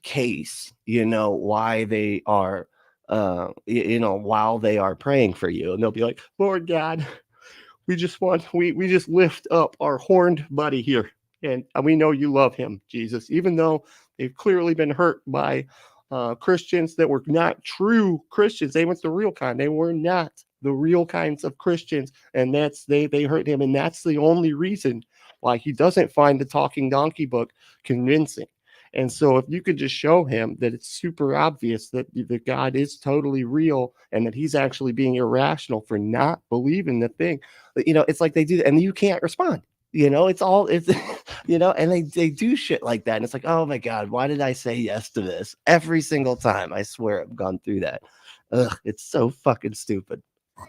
case, why they are, while they are praying for you, and they'll be like, Lord God, we just lift up our horned buddy here. And we know you love him, Jesus, even though they've clearly been hurt by Christians that were not true Christians. They weren't the real kind. They were not the real kinds of Christians. And they hurt him. And that's the only reason why he doesn't find the talking donkey book convincing. And so if you could just show him that it's super obvious that God is totally real and that he's actually being irrational for not believing the thing, it's like they do that and you can't respond. It's and they do shit like that. And it's like, oh my God, why did I say yes to this? Every single time. I swear I've gone through that. Ugh, it's so fucking stupid.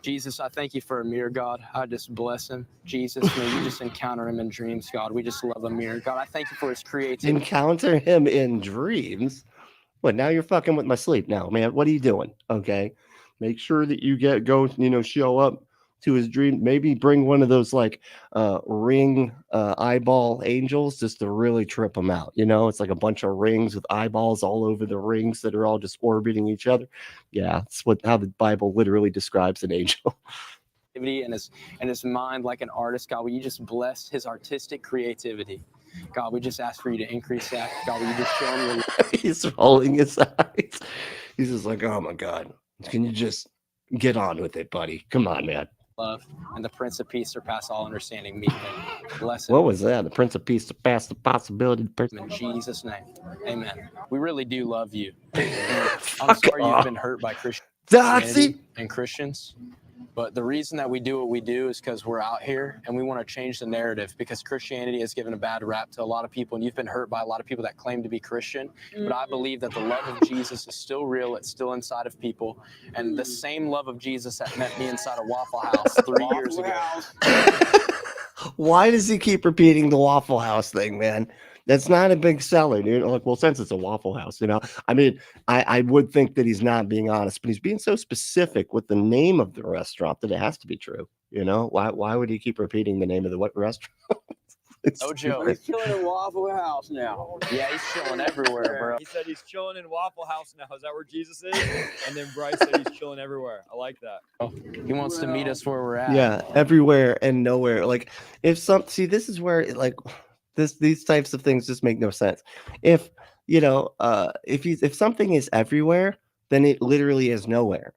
Jesus, I thank you for Amir, God. I just bless him. Jesus, may you just encounter him in dreams, God. We just love Amir. God, I thank you for his creativity. Encounter him in dreams? What, now you're fucking with my sleep now, man. What are you doing? Okay. Make sure that you show up to his dream. Maybe bring one of those like ring eyeball angels just to really trip him out. It's like a bunch of rings with eyeballs all over the rings that are all just orbiting each other. Yeah, it's how the Bible literally describes an angel. And his mind like an artist, God, will you just bless his artistic creativity? God, we just ask for you to increase that. God, will you just show him your love? He's rolling his eyes. He's just like, oh my God, can you just get on with it, buddy? Come on, man. Love and the Prince of Peace surpass all understanding. Meet him. Bless him. What was that? The Prince of Peace surpass the possibility. In Jesus' name, amen. We really do love you. I'm sorry you've been hurt by Christianity and Christians. But the reason that we do what we do is because we're out here and we want to change the narrative, because Christianity has given a bad rap to a lot of people, and you've been hurt by a lot of people that claim to be Christian. But I believe that the love of Jesus is still real. It's still inside of people. And the same love of Jesus that met me inside a Waffle House 3 years ago. Why does he keep repeating the Waffle House thing, man? That's not a big seller, dude. Like, well, since it's a Waffle House, I mean, I would think that he's not being honest, but he's being so specific with the name of the restaurant that it has to be true. Why would he keep repeating the name of the what restaurant? No joke. He's chilling in Waffle House now. Yeah, he's chilling everywhere, bro. He said he's chilling in Waffle House now. Is that where Jesus is? And then Bryce said he's chilling everywhere. I like that. He wants to meet us where we're at. Yeah, everywhere and nowhere. Like, this is where these types of things just make no sense. If if something is everywhere, then it literally is nowhere.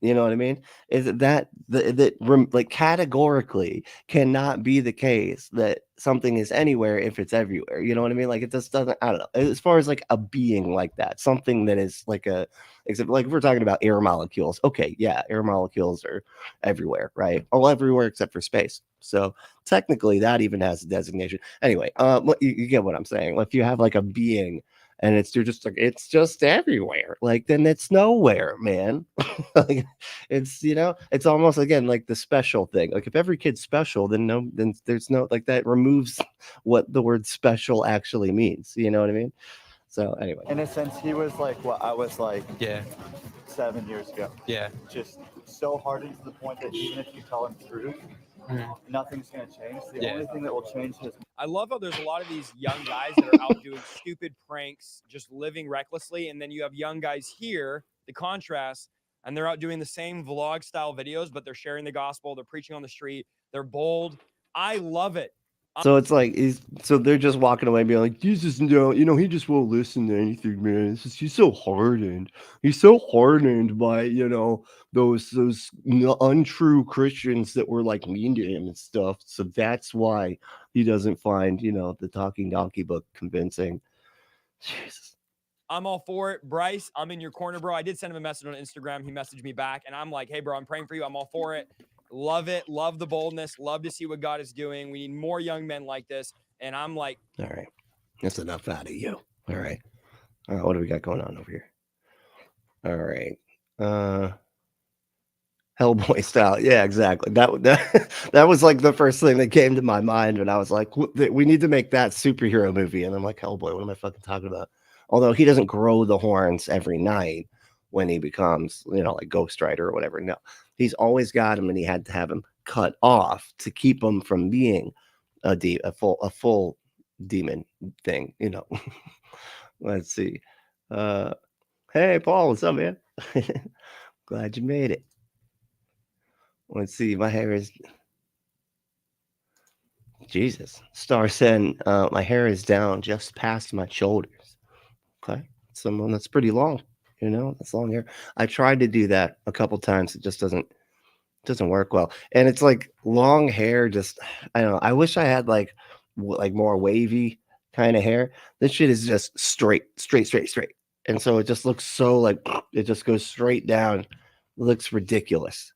You know what I mean? Is that like categorically cannot be the case that something is anywhere if it's everywhere. You know what I mean? Like, it just doesn't. I don't know. As far as like a being like that, something that is except like if we're talking about air molecules. Okay, yeah, air molecules are everywhere, right? All everywhere except for space. So technically, that even has a designation. Anyway, you get what I'm saying. If you have like a being and it's just everywhere, like, then it's nowhere, man. Like, it's almost again like the special thing. Like, if every kid's special, then there's no, like, that removes what the word special actually means. You know what I mean? So anyway, in a sense, he was like what I was like, Yeah. 7 years ago. Yeah. Just so hardened to the point that even if you tell him truth, nothing's going to change. The only thing that will change his. I love how there's a lot of these young guys that are out doing stupid pranks, just living recklessly. And then you have young guys here, the contrast, and they're out doing the same vlog style videos, but they're sharing the gospel. They're preaching on the street. They're bold. I love it. So it's like they're just walking away being like, Jesus, no, he just won't listen to anything, man. He's so hardened. He's so hardened by, those untrue Christians that were like mean to him and stuff. So that's why he doesn't find, the talking donkey book convincing. Jesus. I'm all for it. Bryce, I'm in your corner, bro. I did send him a message on Instagram. He messaged me back, and I'm like, hey, bro, I'm praying for you. I'm all for it. Love it. Love the boldness. Love to see what God is doing. We need more young men like this. And I'm like, all right, that's enough out of you. All right. What do we got going on over here? All right. Hellboy style. Yeah, exactly. That was like the first thing that came to my mind when I was like, we need to make that superhero movie. And I'm like, Hellboy, what am I fucking talking about? Although he doesn't grow the horns every night when he becomes, like Ghost Rider or whatever. No, he's always got him, and he had to have him cut off to keep him from being a full demon thing. Let's see. Hey, Paul, what's up, man? Glad you made it. Let's see. My hair is Jesus. Star said, my hair is down just past my shoulders. Okay. Someone that's pretty long, that's long hair. I tried to do that a couple times. It just doesn't work well. And it's like long hair, just, I don't know. I wish I had like more wavy kind of hair. This shit is just straight. And so it just looks so like it just goes straight down. It looks ridiculous.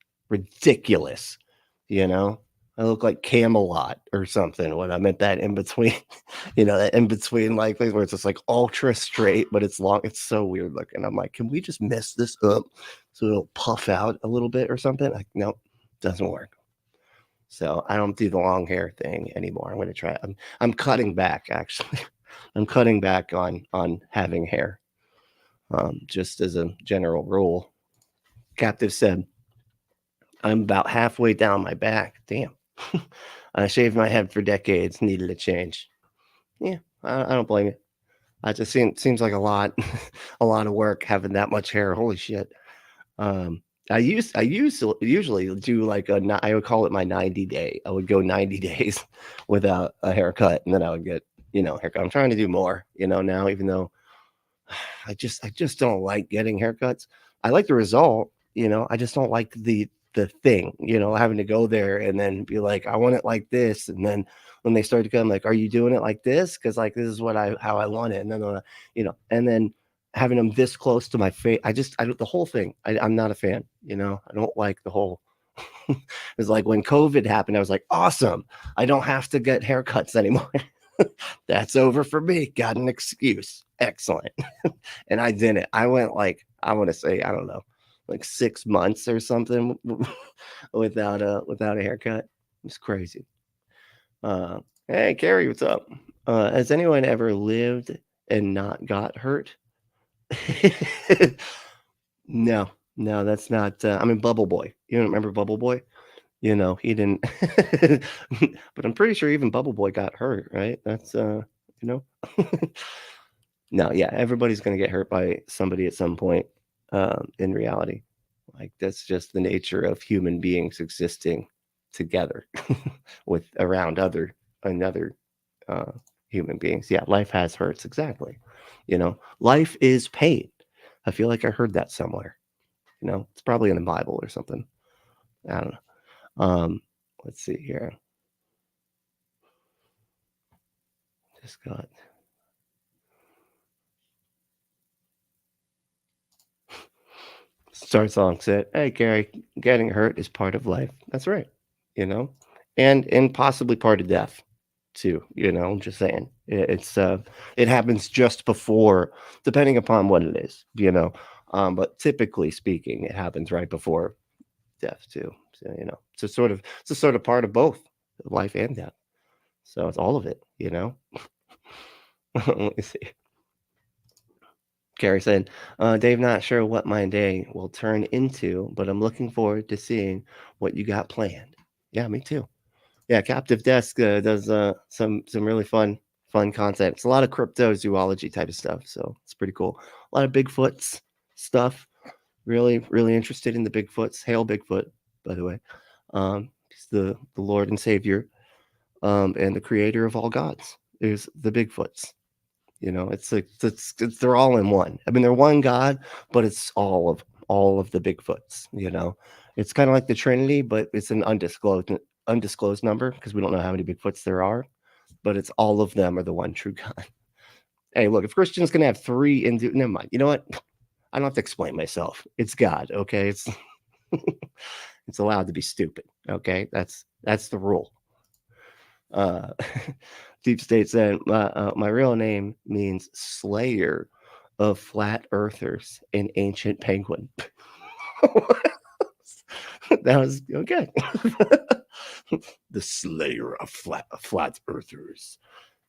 You know, I look like Camelot or something when I'm at that in between, that in between like place where it's just like ultra straight, but it's long. It's so weird looking. I'm like, can we just mess this up so it'll puff out a little bit or something? Like, nope, doesn't work. So I don't do the long hair thing anymore. I'm going to try. I'm cutting back actually. I'm cutting back on having hair. Just as a general rule. Captive said, I'm about halfway down my back. Damn. I shaved my head for decades, needed a change. Yeah, I don't blame you. I just seems like a lot of work having that much hair. Holy shit. I usually do like I would call it my 90 day. I would go 90 days without a haircut, and then I would get, haircut. I'm trying to do more, now, even though I just don't like getting haircuts. I like the result, I just don't like the thing, having to go there and then be like, I want it like this. And then when they start to come like, are you doing it like this? Cause like, this is how I want it. And then, and then having them this close to my face. I don't, the whole thing. I'm not a fan, I don't like the whole, it's like when COVID happened, I was like, awesome. I don't have to get haircuts anymore. That's over for me. Got an excuse. Excellent. And I didn't. I went like, I want to say, I don't know, like 6 months or something without a haircut. It's crazy. Hey, Carrie, what's up? Has anyone ever lived and not got hurt? No, that's not. I mean, Bubble Boy. You don't remember Bubble Boy? He didn't. But I'm pretty sure even Bubble Boy got hurt, right? That's No, yeah, everybody's gonna get hurt by somebody at some point. In reality, like that's just the nature of human beings existing together with around another human beings. Yeah, life has hurts, exactly. Life is pain. I feel like I heard that somewhere. It's probably in the Bible or something. I don't know. Let's see here. Just got Start Song said, hey Gary, getting hurt is part of life. That's right. And possibly part of death too. Just saying. It happens just before, depending upon what it is, but typically speaking, it happens right before death too. So, it's a sort of part of both life and death. So it's all of it, Let me see. Carrie said, Dave, not sure what my day will turn into, but I'm looking forward to seeing what you got planned. Yeah, me too. Yeah, Captive Desk does some really fun content. It's a lot of cryptozoology type of stuff, so it's pretty cool. A lot of Bigfoots stuff. Really, really interested in the Bigfoots. Hail Bigfoot, by the way. He's the Lord and Savior, and the creator of all gods. There's the Bigfoots. It's like they're all in one. I mean, they're one God, but it's all of the Bigfoots. It's kind of like the Trinity, but it's an undisclosed number because we don't know how many Bigfoots there are. But it's all of them are the one true God. Hey, look, if Christians can have three never mind. You know what? I don't have to explain myself. It's God. Okay, it's it's allowed to be stupid. Okay, that's the rule. Deep State said, my real name means Slayer of Flat Earthers and Ancient Penguin. That was okay. The Slayer of Flat Earthers.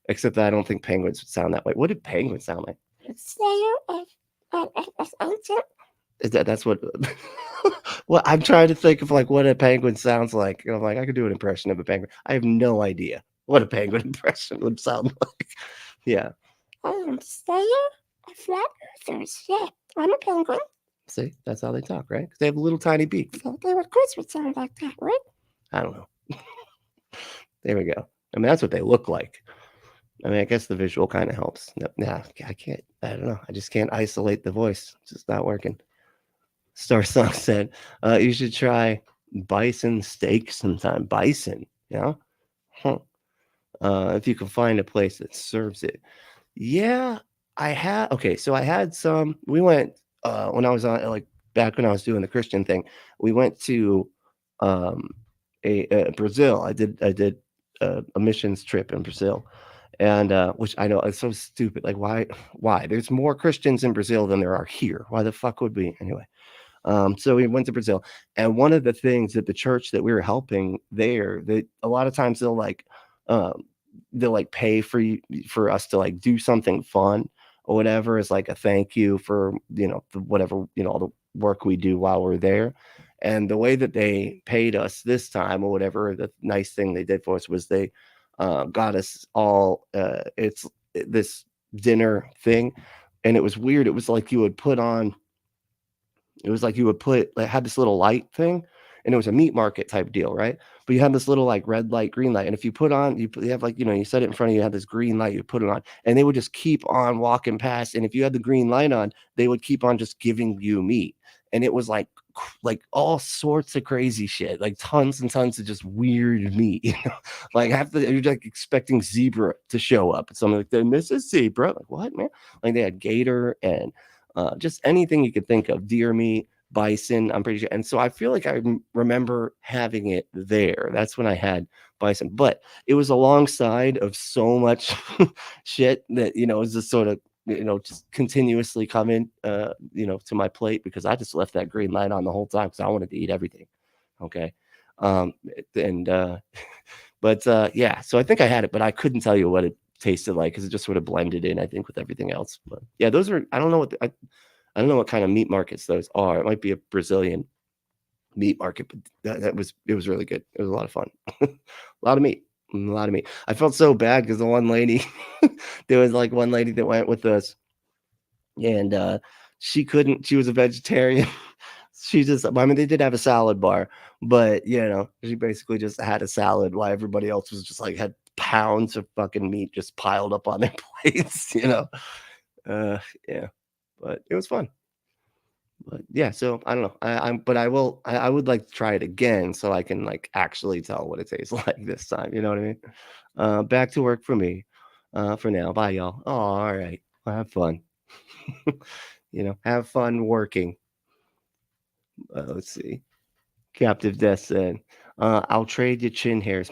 Except that I don't think penguins would sound that way. What did penguins sound like? Slayer of Ancient. That's what. Well, I'm trying to think of like what a penguin sounds like. I'm like, I could do an impression of a penguin. I have no idea what a penguin impression would sound like. Yeah. I'm Slayer of Flat Earthers. Yeah, I'm a penguin. See, that's how they talk, right? Because they have a little tiny beak. So they would Chris would sound like that, right? I don't know. There we go. I mean, that's what they look like. I mean, I guess the visual kind of helps. Nah, I can't. I don't know. I just can't isolate the voice. It's just not working. Star Song said, "You should try bison steak sometime. Bison, huh? If you can find a place that serves it." Yeah, I had. Okay, so I had some. We went when I was on like back when I was doing the Christian thing. We went to um, Brazil. I did a missions trip in Brazil, and which I know it's so stupid. Like, why? There's more Christians in Brazil than there are here. Why the fuck would we anyway? So we went to Brazil, and one of the things that the church that we were helping there, that a lot of times um, they'll like pay for us to like do something fun or whatever as like a thank you for whatever all the work we do while we're there. And the way that they paid us this time or whatever, the nice thing they did for us was they got us all it's this dinner thing, and it was weird. It was like you would put on it was like you would put like had this little light thing, and it was a meat market type deal, right? But you have this little like red light, green light, and if you put on, you have like you set it in front of you, you have this green light, you put it on, and they would just keep on walking past. And if you had the green light on, they would keep on just giving you meat, and it was like all sorts of crazy shit, like tons and tons of just weird meat, like you're like expecting zebra to show up, and something like that. This is zebra, like what, man? Like they had gator and just anything you could think of, deer meat, bison, I'm pretty sure. And so I feel like I remember having it there. That's when I had bison, but it was alongside of so much shit that, it was just sort of, just continuously coming, to my plate because I just left that green light on the whole time because I wanted to eat everything. Okay. And, but yeah, so I think I had it, but I couldn't tell you what it tasted like because it just sort of blended in, I think, with everything else. But yeah, those are, I don't know I don't know what kind of meat markets those are. It might be a Brazilian meat market, but it was really good. It was a lot of fun. A lot of meat. A lot of meat. I felt so bad because the one lady, there was like one lady that went with us, and she was a vegetarian. I mean, they did have a salad bar, but she basically just had a salad while everybody else was just like had pounds of fucking meat just piled up on their plates, yeah, but it was fun. But yeah, so I don't know. But I would like to try it again so I can like actually tell what it tastes like this time. You know what I mean? Back to work for me. For now. Bye, y'all. Oh, all right. Well, have fun. Have fun working. Let's see. Captive Death said, "I'll trade you chin hairs.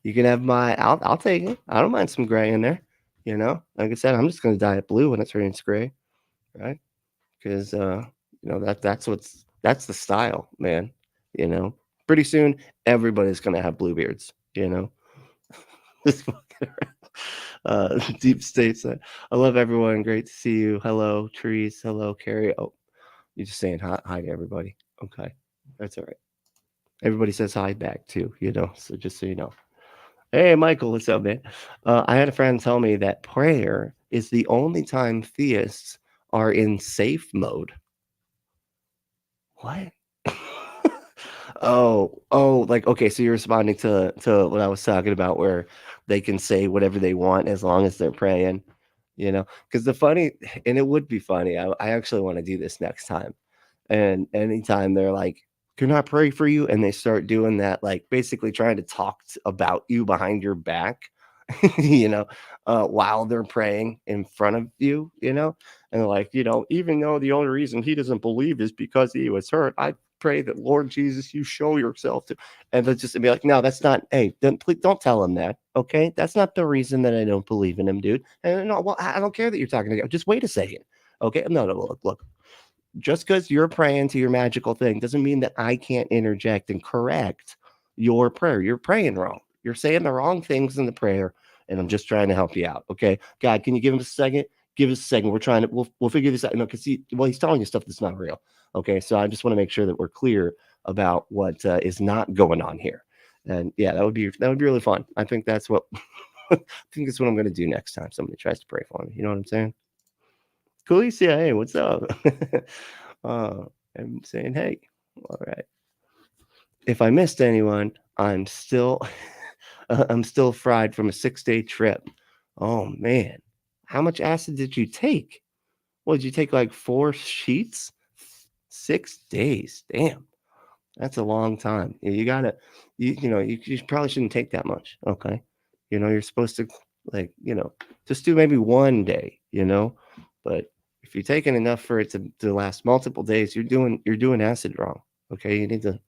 You can have my. I'll take it. I don't mind some gray in there. Like I said, I'm just gonna dye it blue when it turns gray, right? Because that's the style, man. Pretty soon everybody's gonna have blue beards. This Deep State said, I love everyone. Great to see you. Hello, Trees. Hello, Carrie. Oh, you're just saying hi to everybody. Okay, that's all right. Everybody says hi back too. So just so you know. Hey, Michael, what's up, man? I had a friend tell me that prayer is the only time theists are in safe mode. What? Oh, like okay, so you're responding to what I was talking about, where they can say whatever they want as long as they're praying, Because and it would be funny. I actually want to do this next time, and anytime they're like, "Can I pray for you?" and they start doing that, like basically trying to talk about you behind your back, while they're praying in front of you, and they're like, even though the only reason he doesn't believe is because he was hurt, I pray that Lord Jesus, you show yourself to, and they'll just be like, no, that's not. Hey, please don't tell him that. Okay, that's not the reason that I don't believe in him, dude. And no, well, I don't care that you're talking to him. Just wait a second. Okay, no, look. Just because you're praying to your magical thing doesn't mean that I can't interject and correct your prayer. You're praying wrong. You're saying the wrong things in the prayer, and I'm just trying to help you out. Okay, God, can you give him a second? Give us a second. We're trying to. We'll figure this out. Because he's telling you stuff that's not real. Okay, so I just want to make sure that we're clear about what is not going on here. And yeah, that would be really fun. I think that's what I think that's what I'm going to do next time somebody tries to pray for me. You know what I'm saying? Coolicia, hey, what's up? I'm saying, hey, all right. If I missed anyone, I'm still I'm still fried from a 6-day trip. Oh man, how much acid did you take? What did you take? Like 4 sheets? 6 days. Damn, that's a long time. You gotta, you probably shouldn't take that much. Okay, you're supposed to just do maybe 1 day. But if you're taking enough for it to last multiple days, you're doing acid wrong. Okay, you need to.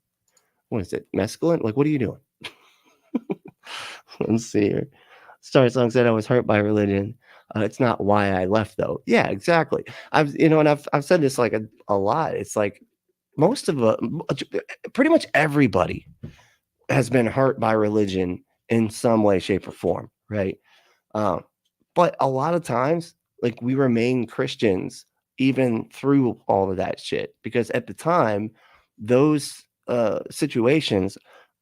What is it? Mescaline? Like, what are you doing? Let's see here. Star Song said I was hurt by religion. It's not why I left, though. Yeah, exactly. I've said this like a lot. It's like most of pretty much everybody has been hurt by religion in some way, shape, or form, right? But a lot of times, like we remain Christians even through all of that shit because at the time, those situations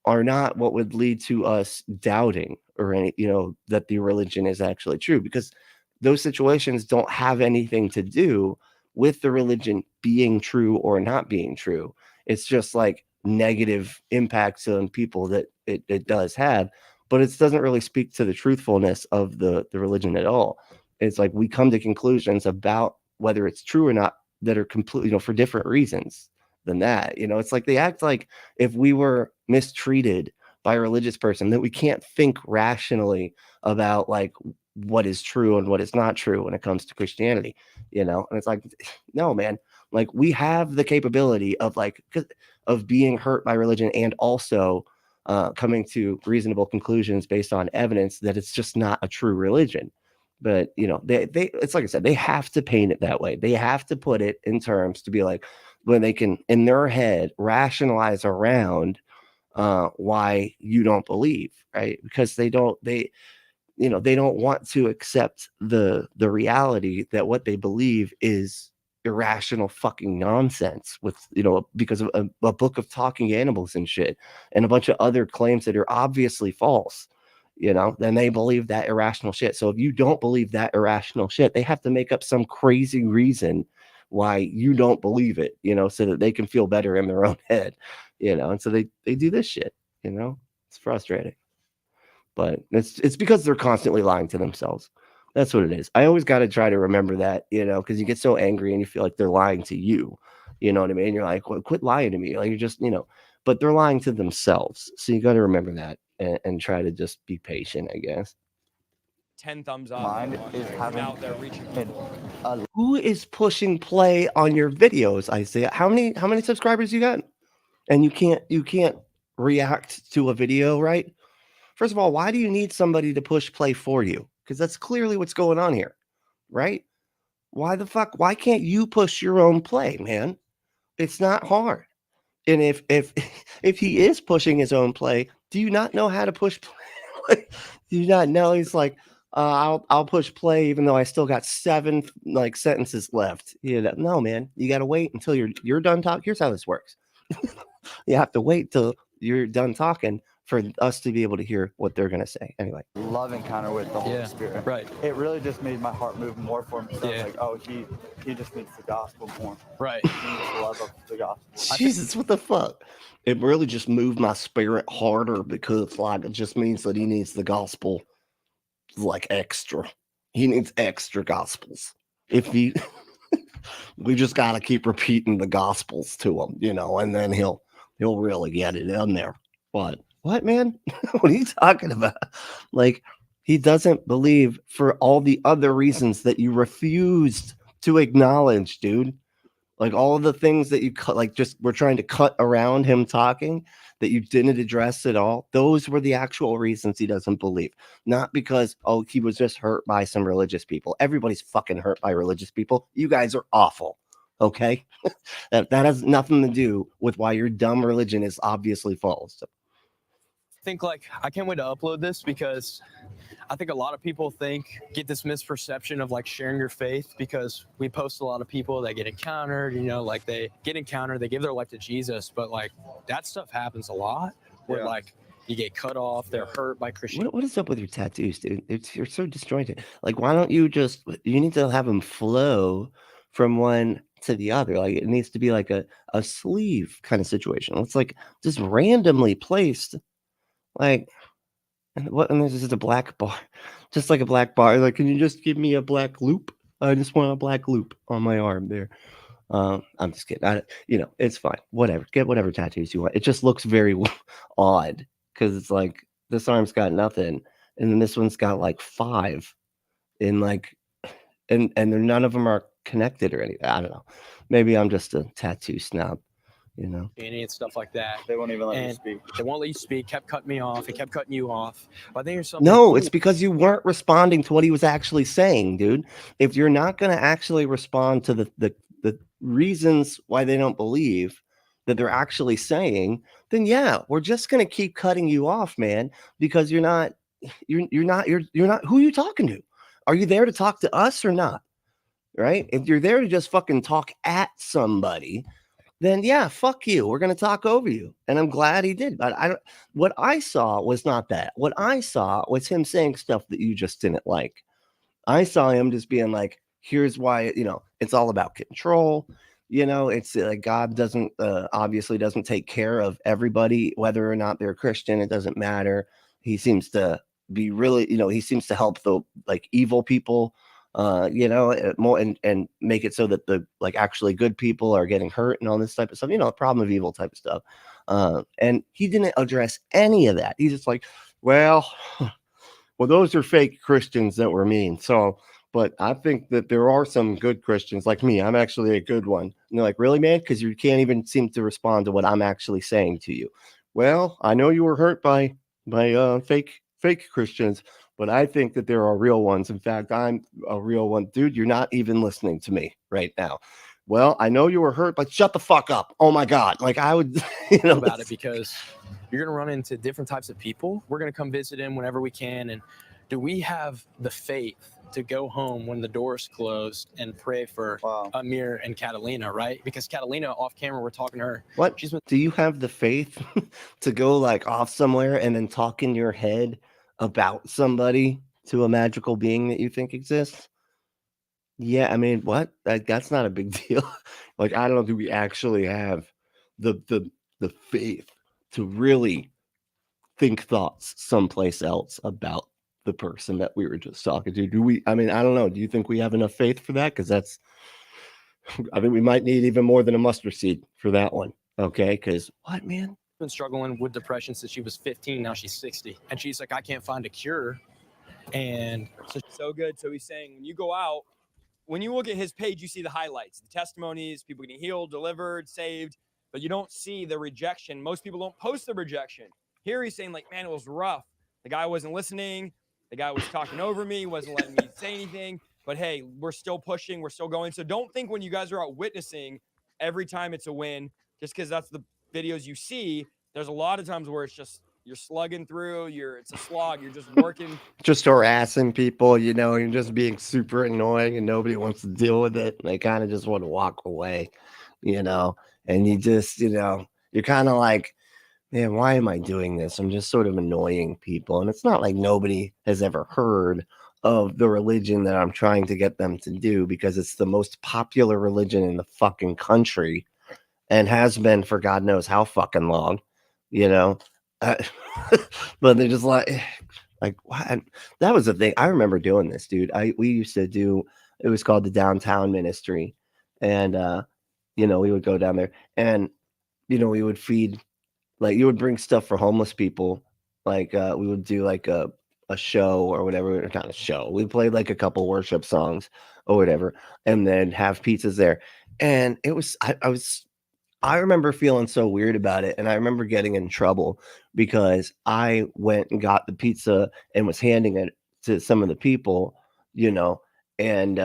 are not what would lead to us doubting or that the religion is actually true because those situations don't have anything to do with the religion being true or not being true. It's just like negative impacts on people that it does have, but it doesn't really speak to the truthfulness of the religion at all. It's like we come to conclusions about whether it's true or not that are completely, for different reasons than that. It's like they act like if we were mistreated by a religious person that we can't think rationally about like what is true and what is not true when it comes to Christianity, and it's like, no, man, like we have the capability of of being hurt by religion and also coming to reasonable conclusions based on evidence that it's just not a true religion. But they it's like I said, they have to paint it that way. They have to put it in terms to be like when they can in their head rationalize around why you don't believe, right? Because they don't want to accept the reality that what they believe is irrational fucking nonsense with because of a book of talking animals and shit and a bunch of other claims that are obviously false. Then they believe that irrational shit. So if you don't believe that irrational shit, they have to make up some crazy reason why you don't believe it, so that they can feel better in their own head, and so they do this shit. It's frustrating, but it's because they're constantly lying to themselves. That's what it is. I always got to try to remember that, because you get so angry and you feel like they're lying to you. You know what I mean? You're like, well, quit lying to me. Like you're just, but they're lying to themselves. So you got to remember that and try to just be patient, I guess. 10 thumbs up. Mine is having out there reaching an people. Who is pushing play on your videos, Isaiah? How many subscribers you got? And you can't react to a video, right? First of all, why do you need somebody to push play for you? Because that's clearly what's going on here, right? Why the fuck? Why can't you push your own play, man? It's not hard. And if if he is pushing his own play, do you not know how to push play? Do you not know? He's like, I'll push play even though I still got 7 sentences left. No, man, you got to wait until you're done talking. Here's how this works. You have to wait till you're done talking for us to be able to hear what they're going to say. Anyway. love encounter with the Holy Spirit. Right. It really just made my heart move more for him. So I was like, oh, he just needs the gospel more. Right. He needs the love of the gospel. Jesus, what the fuck? It really just moved my spirit harder because it just means that he needs the gospel extra. He needs extra gospels. If he we just got to keep repeating the gospels to him, and then he'll really get it in there. But what, man? What are you talking about? He doesn't believe for all the other reasons that you refused to acknowledge, dude. All of the things that you cut, just we're trying to cut around him talking that you didn't address at all. Those were the actual reasons he doesn't believe. Not because, he was just hurt by some religious people. Everybody's fucking hurt by religious people. You guys are awful. Okay. that has nothing to do with why your dumb religion is obviously false. I think I can't wait to upload this because I think a lot of people get this misperception of sharing your faith because we post a lot of people that get encountered, they get encountered, they give their life to Jesus, but that stuff happens a lot where you get cut off, they're hurt by Christianity. What is up with your tattoos, dude? You're so disjointed. Why don't you you need to have them flow from one to the other. It needs to be a sleeve kind of situation. It's just randomly placed. And what? And this is a black bar, just like a black bar. Like, can you just give me a black loop? I just want a black loop on my arm there. I'm just kidding. It's fine. Whatever. Get whatever tattoos you want. It just looks very odd because it's like this arm's got nothing, and then this one's got like 5, in like, and none of them are connected or anything. I don't know. Maybe I'm just a tattoo snob. And stuff like that. They won't even let you And speak. they won't let you speak. Kept cutting me off. It kept cutting you off. But I think there's something. No, it's because you weren't responding to what he was actually saying, dude. If you're not going to actually respond to the reasons why they don't believe that they're actually saying, then yeah, we're just going to keep cutting you off, man, because you're not who are you talking to? Are you there to talk to us or not? Right? If you're there to just fucking talk at somebody, then yeah, fuck you. We're going to talk over you. And I'm glad he did. But what I saw was not that. What I saw was him saying stuff that you just didn't like. I saw him just being like, here's why, it's all about control. It's like God doesn't obviously doesn't take care of everybody, whether or not they're Christian. It doesn't matter. He seems to be really, he seems to help the like evil people, more and make it so that the like actually good people are getting hurt and all this type of stuff, the problem of evil type of stuff. And he didn't address any of that. He's just like, well, those are fake Christians that were mean. So, but I think that there are some good Christians like me. I'm actually a good one. And they're like, really, man? Because you can't even seem to respond to what I'm actually saying to you. Well, I know you were hurt by fake Christians, but I think that there are real ones. In fact, I'm a real one. Dude, you're not even listening to me right now. Well, I know you were hurt, but shut the fuck up. Oh my God. Like I would, about it, because you're going to run into different types of people. We're going to come visit him whenever we can. And do we have the faith to go home when the door's closed and pray for Amir and Catalina, right? Because Catalina, off camera, we're talking to her. What? Do you have the faith to go like off somewhere and then talk in your head about somebody to a magical being that you think exists? Yeah, I mean, what? That's not a big deal. Like, I don't know, do we actually have the faith to really think thoughts someplace else about the person that we were just talking to? Do we? I mean, I don't know. Do you think we have enough faith for that? Because I think we might need even more than a mustard seed for that one. Okay, because what, man? Been struggling with depression since she was 15. Now she's 60, and she's like, I can't find a cure. And so good. So he's saying, when you go out, when you look at his page, you see the highlights, the testimonies, people getting healed, delivered, saved, but you don't see the rejection. Most people don't post the rejection. Here he's saying, like, man, it was rough. The guy wasn't listening. The guy was talking over me, wasn't letting me say anything. But hey, we're still pushing. We're still going. So don't think when you guys are out witnessing every time it's a win, just because that's the videos you see. There's a lot of times where it's just you're slugging through. It's a slog. You're just working, just harassing people. You're just being super annoying, and nobody wants to deal with it. They kind of just want to walk away, And you just, you're kind of like, man, why am I doing this? I'm just sort of annoying people. And it's not like nobody has ever heard of the religion that I'm trying to get them to do, because it's the most popular religion in the fucking country and has been for God knows how fucking long, but they're just like what? That was the thing. I remember doing this, dude. We used to do, it was called the Downtown Ministry. And, we would go down there and, we would feed, like, you would bring stuff for homeless people. Like, we would do like a show or whatever, or not a show. We played like a couple worship songs or whatever, and then have pizzas there. And it was, I remember feeling so weird about it. And I remember getting in trouble because I went and got the pizza and was handing it to some of the people, and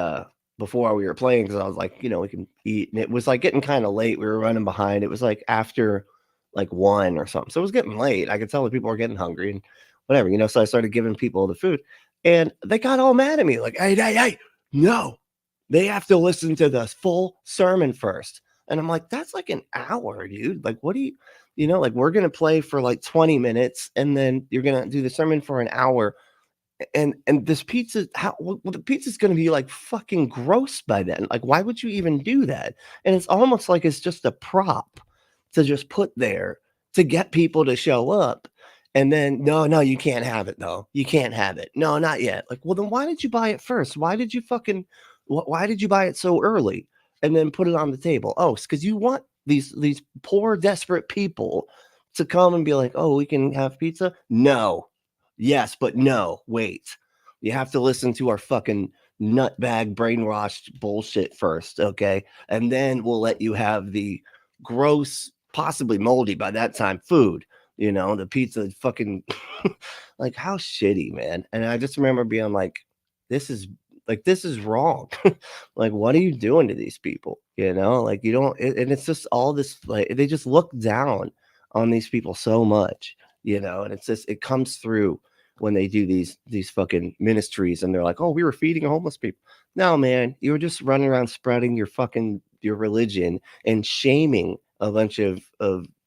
before we were playing, because I was like, we can eat. And it was like getting kind of late. We were running behind. It was like after like 1 or something. So it was getting late. I could tell that people were getting hungry and whatever, so I started giving people the food, and they got all mad at me. Like, hey, no, they have to listen to the full sermon first. And I'm like, that's like an hour, dude. Like, what do you, like, we're going to play for like 20 minutes and then you're going to do the sermon for an hour. And this pizza, the pizza's going to be like fucking gross by then. Like, why would you even do that? And it's almost like it's just a prop to just put there to get people to show up. And then, no, you can't have it though. You can't have it. No, not yet. Like, well, then why did you buy it first? Why did you why did you buy it so early and then put it on the table? Oh, it's because you want these poor, desperate people to come and be like, oh, we can have pizza? No. Yes, but no. Wait. You have to listen to our fucking nutbag brainwashed bullshit first, okay? And then we'll let you have the gross, possibly moldy by that time food. You know, the pizza fucking like how shitty, man. And I just remember being like, this is wrong. Like, what are you doing to these people? You know, like you don't, and it's just all this, like, they just look down on these people so much, you know, and it's just, it comes through when they do these fucking ministries and they're like, oh, we were feeding homeless people. No, man, you were just running around spreading your religion and shaming a bunch of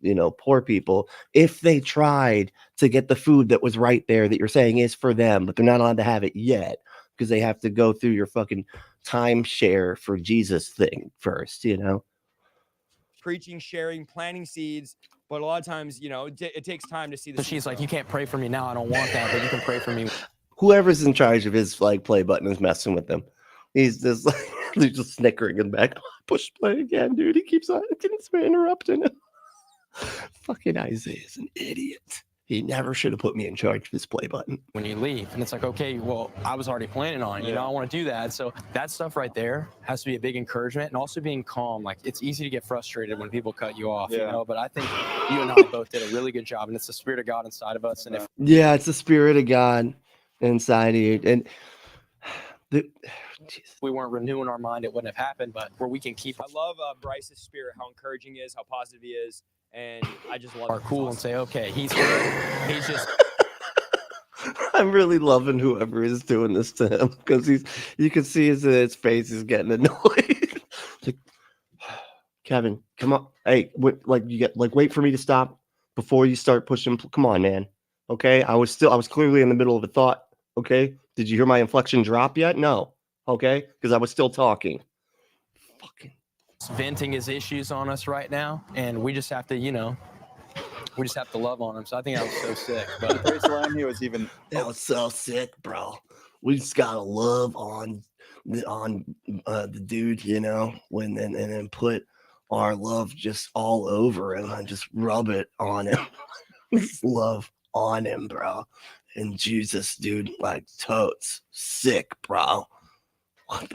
you know, poor people if they tried to get the food that was right there that you're saying is for them, but they're not allowed to have it yet because they have to go through your fucking timeshare for Jesus thing first, you know? Preaching, sharing, planting seeds. But a lot of times, you know, it takes time to see the So seeds she's like, grow. you can't pray for me now. I don't want that, but you can pray for me. Whoever's in charge of his like play button is messing with them. He's just like, he's just snickering in the back. Push play again, dude. He keeps on interrupting him. Fucking Isaiah's an idiot. He never should have put me in charge of this play button. When you leave, and it's like, okay, well, I was already planning on it, you know, I want to do that. So that stuff right there has to be a big encouragement, and also being calm. Like, it's easy to get frustrated when people cut you off, you know, but I think you and I both did a really good job, and it's the Spirit of God inside of us. And if it's the Spirit of God inside of you, and we weren't renewing our mind, it wouldn't have happened. But where we can keep I love Bryce's spirit, how encouraging he is, how positive he is, and I just love our it. cool and say, okay, he's hurt. He's just. I'm really loving whoever is doing this to him because you can see his face is getting annoyed. Like, Kevin, come on, hey, wait for me to stop before you start pushing. Come on, man. Okay, I was clearly in the middle of a thought. Okay, did you hear my inflection drop yet? No. Okay, because I was still talking. Fucking Venting his issues on us right now, and we just have to, you know, we just have to love on him. So I think that was so sick. But Praise the Lamb, he was even. that was so sick, bro. We just gotta love on the dude, you know, and then put our love just all over him and just rub it on him. Just love on him, bro. And Jesus, dude, like totes sick, bro.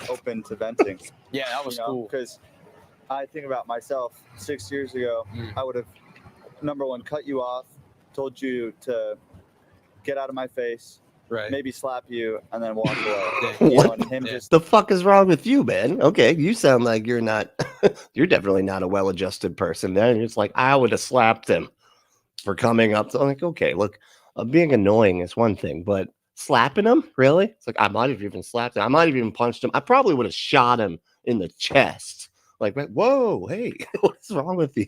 Open to venting. yeah, that was cool. Because I think about myself 6 years ago, I would have, number one, cut you off, told you to get out of my face, Right. maybe slap you, and then walk away. Yeah. You know, and him just The fuck is wrong with you, man? Okay, you sound like you're not, you're definitely not a well-adjusted person. Then it's like, I would have slapped him for coming up. So I'm like, okay, look, being annoying is one thing, but slapping him, really? It's like, I might have even slapped him. I might have even punched him. I probably would have shot him in the chest. Like, whoa, hey, what's wrong with you?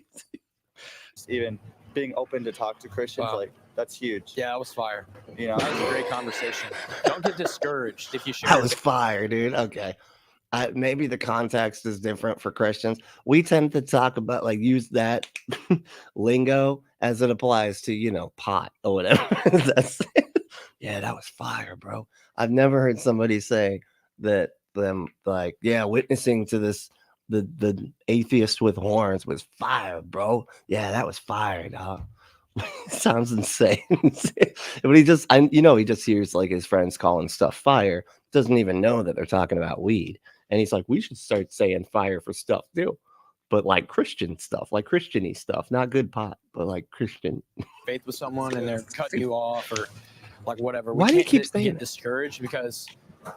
even being open to talk to Christians, Wow. like that's huge. Yeah, that was fire. You know, That was a great conversation. Don't get discouraged if you share. That was fire, dude. Okay. Maybe the context is different for Christians. We tend to talk about, like, use that lingo as it applies to, you know, pot or whatever. Yeah, that was fire, bro. I've never heard somebody say that them like, yeah, witnessing to this, the atheist with horns was fire, bro. Yeah, that was fire, dog. Sounds insane. But he just hears like his friends calling stuff fire, doesn't even know that they're talking about weed. And he's like, we should start saying fire for stuff too. But like Christian stuff, like Christian-y stuff, not good pot, but like Christian. faith with someone and they're cutting you off or like whatever. Why do you can't keep saying get that? discouraged? Because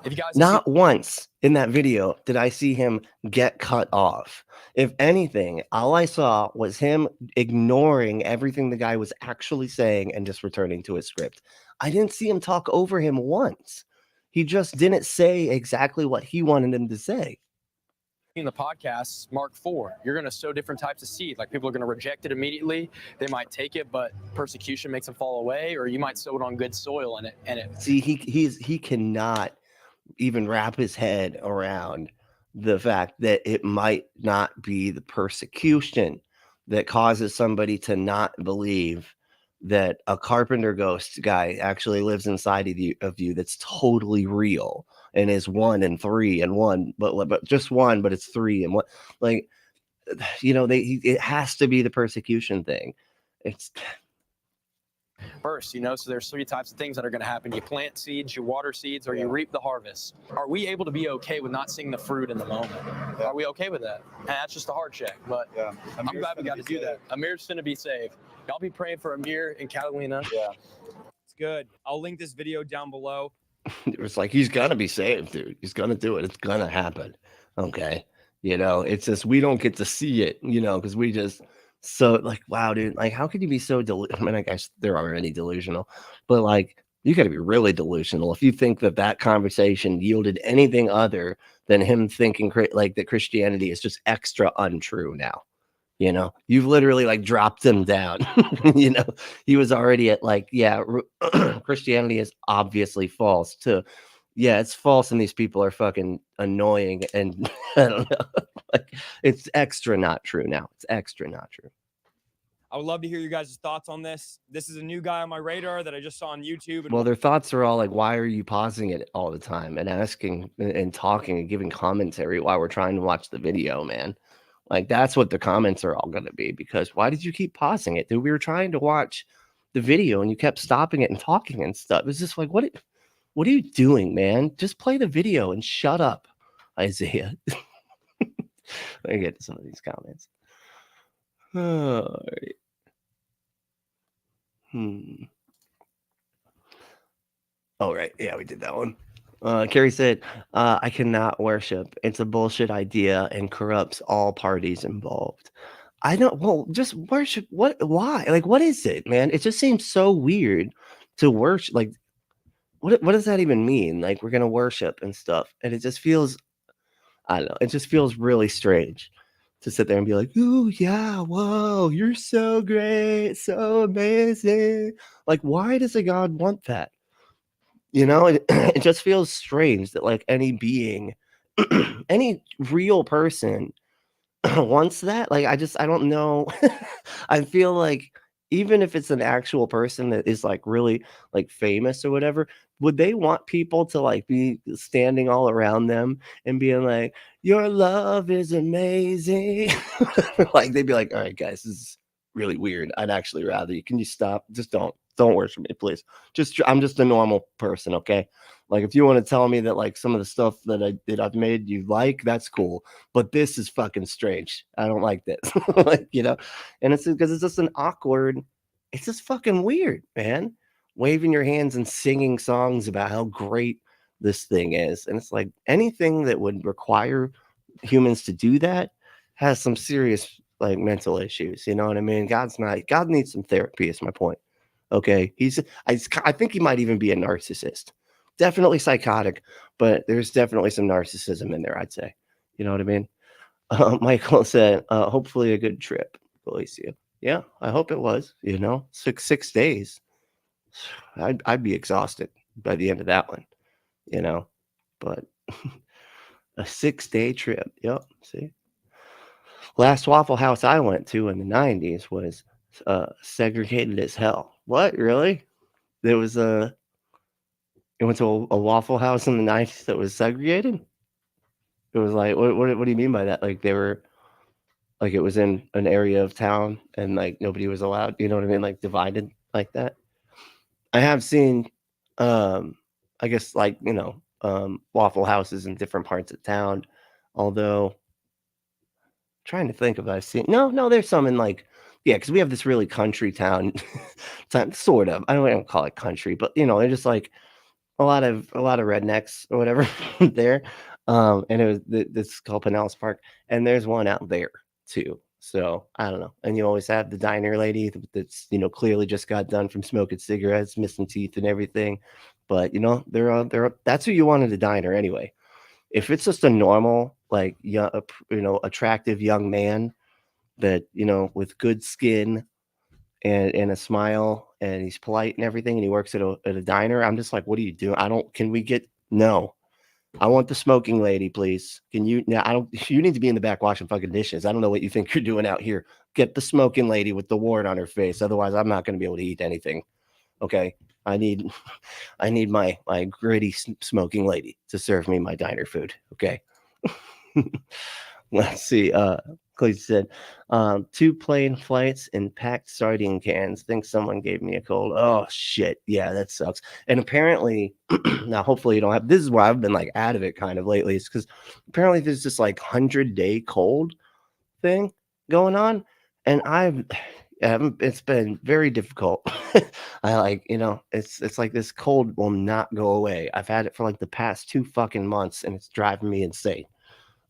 if you guys Not once in that video did I see him get cut off. If anything, all I saw was him ignoring everything the guy was actually saying and just returning to his script. I didn't see him talk over him once. He just didn't say exactly what he wanted him to say. in the podcast, Mark 4, you're going to sow different types of seed. Like people are going to reject it immediately. They might take it, but persecution makes them fall away, or you might sow it on good soil and it. See, he cannot even wrap his head around the fact that it might not be the persecution that causes somebody to not believe that a carpenter ghost guy actually lives inside of you that's totally real and is 1 and 3 and 1, but just 1, but it's 3 and 1. Like, you know, it has to be the persecution thing. It's First, you know, so there's 3 types of things that are going to happen. You plant seeds, you water seeds, or you reap the harvest. Are we able to be okay with not seeing the fruit in the moment? Yeah. Are we okay with that? And that's just a hard check, but Yeah. I'm glad we got to do that. Amir's going to be saved. Y'all be praying for Amir and Catalina. Yeah. It's good. I'll link this video down below. it's like, he's gonna be saved, dude. He's gonna do it. It's gonna happen. Okay. You know, it's just we don't get to see it, you know, because we just so like, wow, dude, like how could you be so I mean, I guess they're already delusional, but like you got to be really delusional if you think that conversation yielded anything other than him thinking like that Christianity is just extra untrue now. You know, you've literally like dropped him down. You know, he was already at like, yeah, Christianity is obviously false too. Yeah, it's false, and these people are fucking annoying, and I don't know, like it's extra not true now. It's extra not true. I would love to hear you guys' thoughts on this. This is a new guy on my radar that I just saw on YouTube. And Well, their thoughts are all like, why are you pausing it all the time and asking and talking and giving commentary while we're trying to watch the video, man? Like, that's what the comments are all going to be, because why did you keep pausing it? Dude, we were trying to watch the video and you kept stopping it and talking and stuff. It's just like, what are you doing, man? Just play the video and shut up, Isaiah. Let me get to some of these comments. All right. Oh, right. Yeah, we did that one. Carrie said, I cannot worship. It's a bullshit idea and corrupts all parties involved. I don't, well, just worship. Why? Like, what is it, man? It just seems so weird to worship. Like, what does that even mean? Like, we're going to worship and stuff. And it just feels, I don't know, it just feels really strange to sit there and be like, oh, yeah, whoa, you're so great, so amazing. Like, why does a God want that? You know, it just feels strange that like any being, any real person wants that. Like, I don't know. I feel like even if it's an actual person that is like really like famous or whatever, would they want people to like be standing all around them and being like, your love is amazing? Like, they'd be like, all right, guys, this is really weird. I'd actually rather you. Can you stop? Just don't worship me, please. I'm just a normal person, okay? Like, if you want to tell me that like some of the stuff that I've made you like, that's cool. But this is fucking strange. I don't like this. Like, you know, and it's because it's just it's just fucking weird, man. Waving your hands and singing songs about how great this thing is. And it's like anything that would require humans to do that has some serious like mental issues. You know what I mean? God needs some therapy, is my point. Okay. I think he might even be a narcissist. Definitely psychotic, but there's definitely some narcissism in there, I'd say. You know what I mean? Michael said, hopefully a good trip, Felicia. Yeah, I hope it was, you know, 6 days. I'd be exhausted by the end of that one, you know, but a 6-day trip. Yep. See, last Waffle House I went to in the 90s was segregated as hell. What? Really? There was you went to a Waffle House in the 90s that was segregated? It was like, what do you mean by that? Like, they were, like, it was in an area of town and like nobody was allowed, you know what I mean? Like, divided like that. I have seen, I guess, like, you know, Waffle Houses in different parts of town, although I'm trying to think if I've seen, no, there's some in like, yeah, because we have this really country town, sort of. I don't call it country, but you know, they're just like a lot of rednecks or whatever there. And it was this called Pinellas Park, and there's one out there too. So I don't know. And you always have the diner lady that's, you know, clearly just got done from smoking cigarettes, missing teeth and everything. But you know, they're that's who you want at a diner anyway. If it's just a normal, like, young, you know, attractive young man that, you know, with good skin and a smile, and he's polite and everything, and he works at a diner, I'm just like, what do you do? Can we get, no, I want the smoking lady, please. Can you now? I don't. You need to be in the back washing fucking dishes. I don't know what you think you're doing out here. Get the smoking lady with the wart on her face. Otherwise, I'm not going to be able to eat anything. Okay. I need my gritty smoking lady to serve me my diner food. Okay. Let's see. Clay said, 2 plane flights and packed sardine cans. Think someone gave me a cold. Oh shit. Yeah, that sucks. And apparently, now hopefully you don't have. This is why I've been like out of it kind of lately. It's because apparently there's this like 100-day cold thing going on, and it's been very difficult. I like, it's like this cold will not go away. I've had it for like the past 2 fucking months, and it's driving me insane.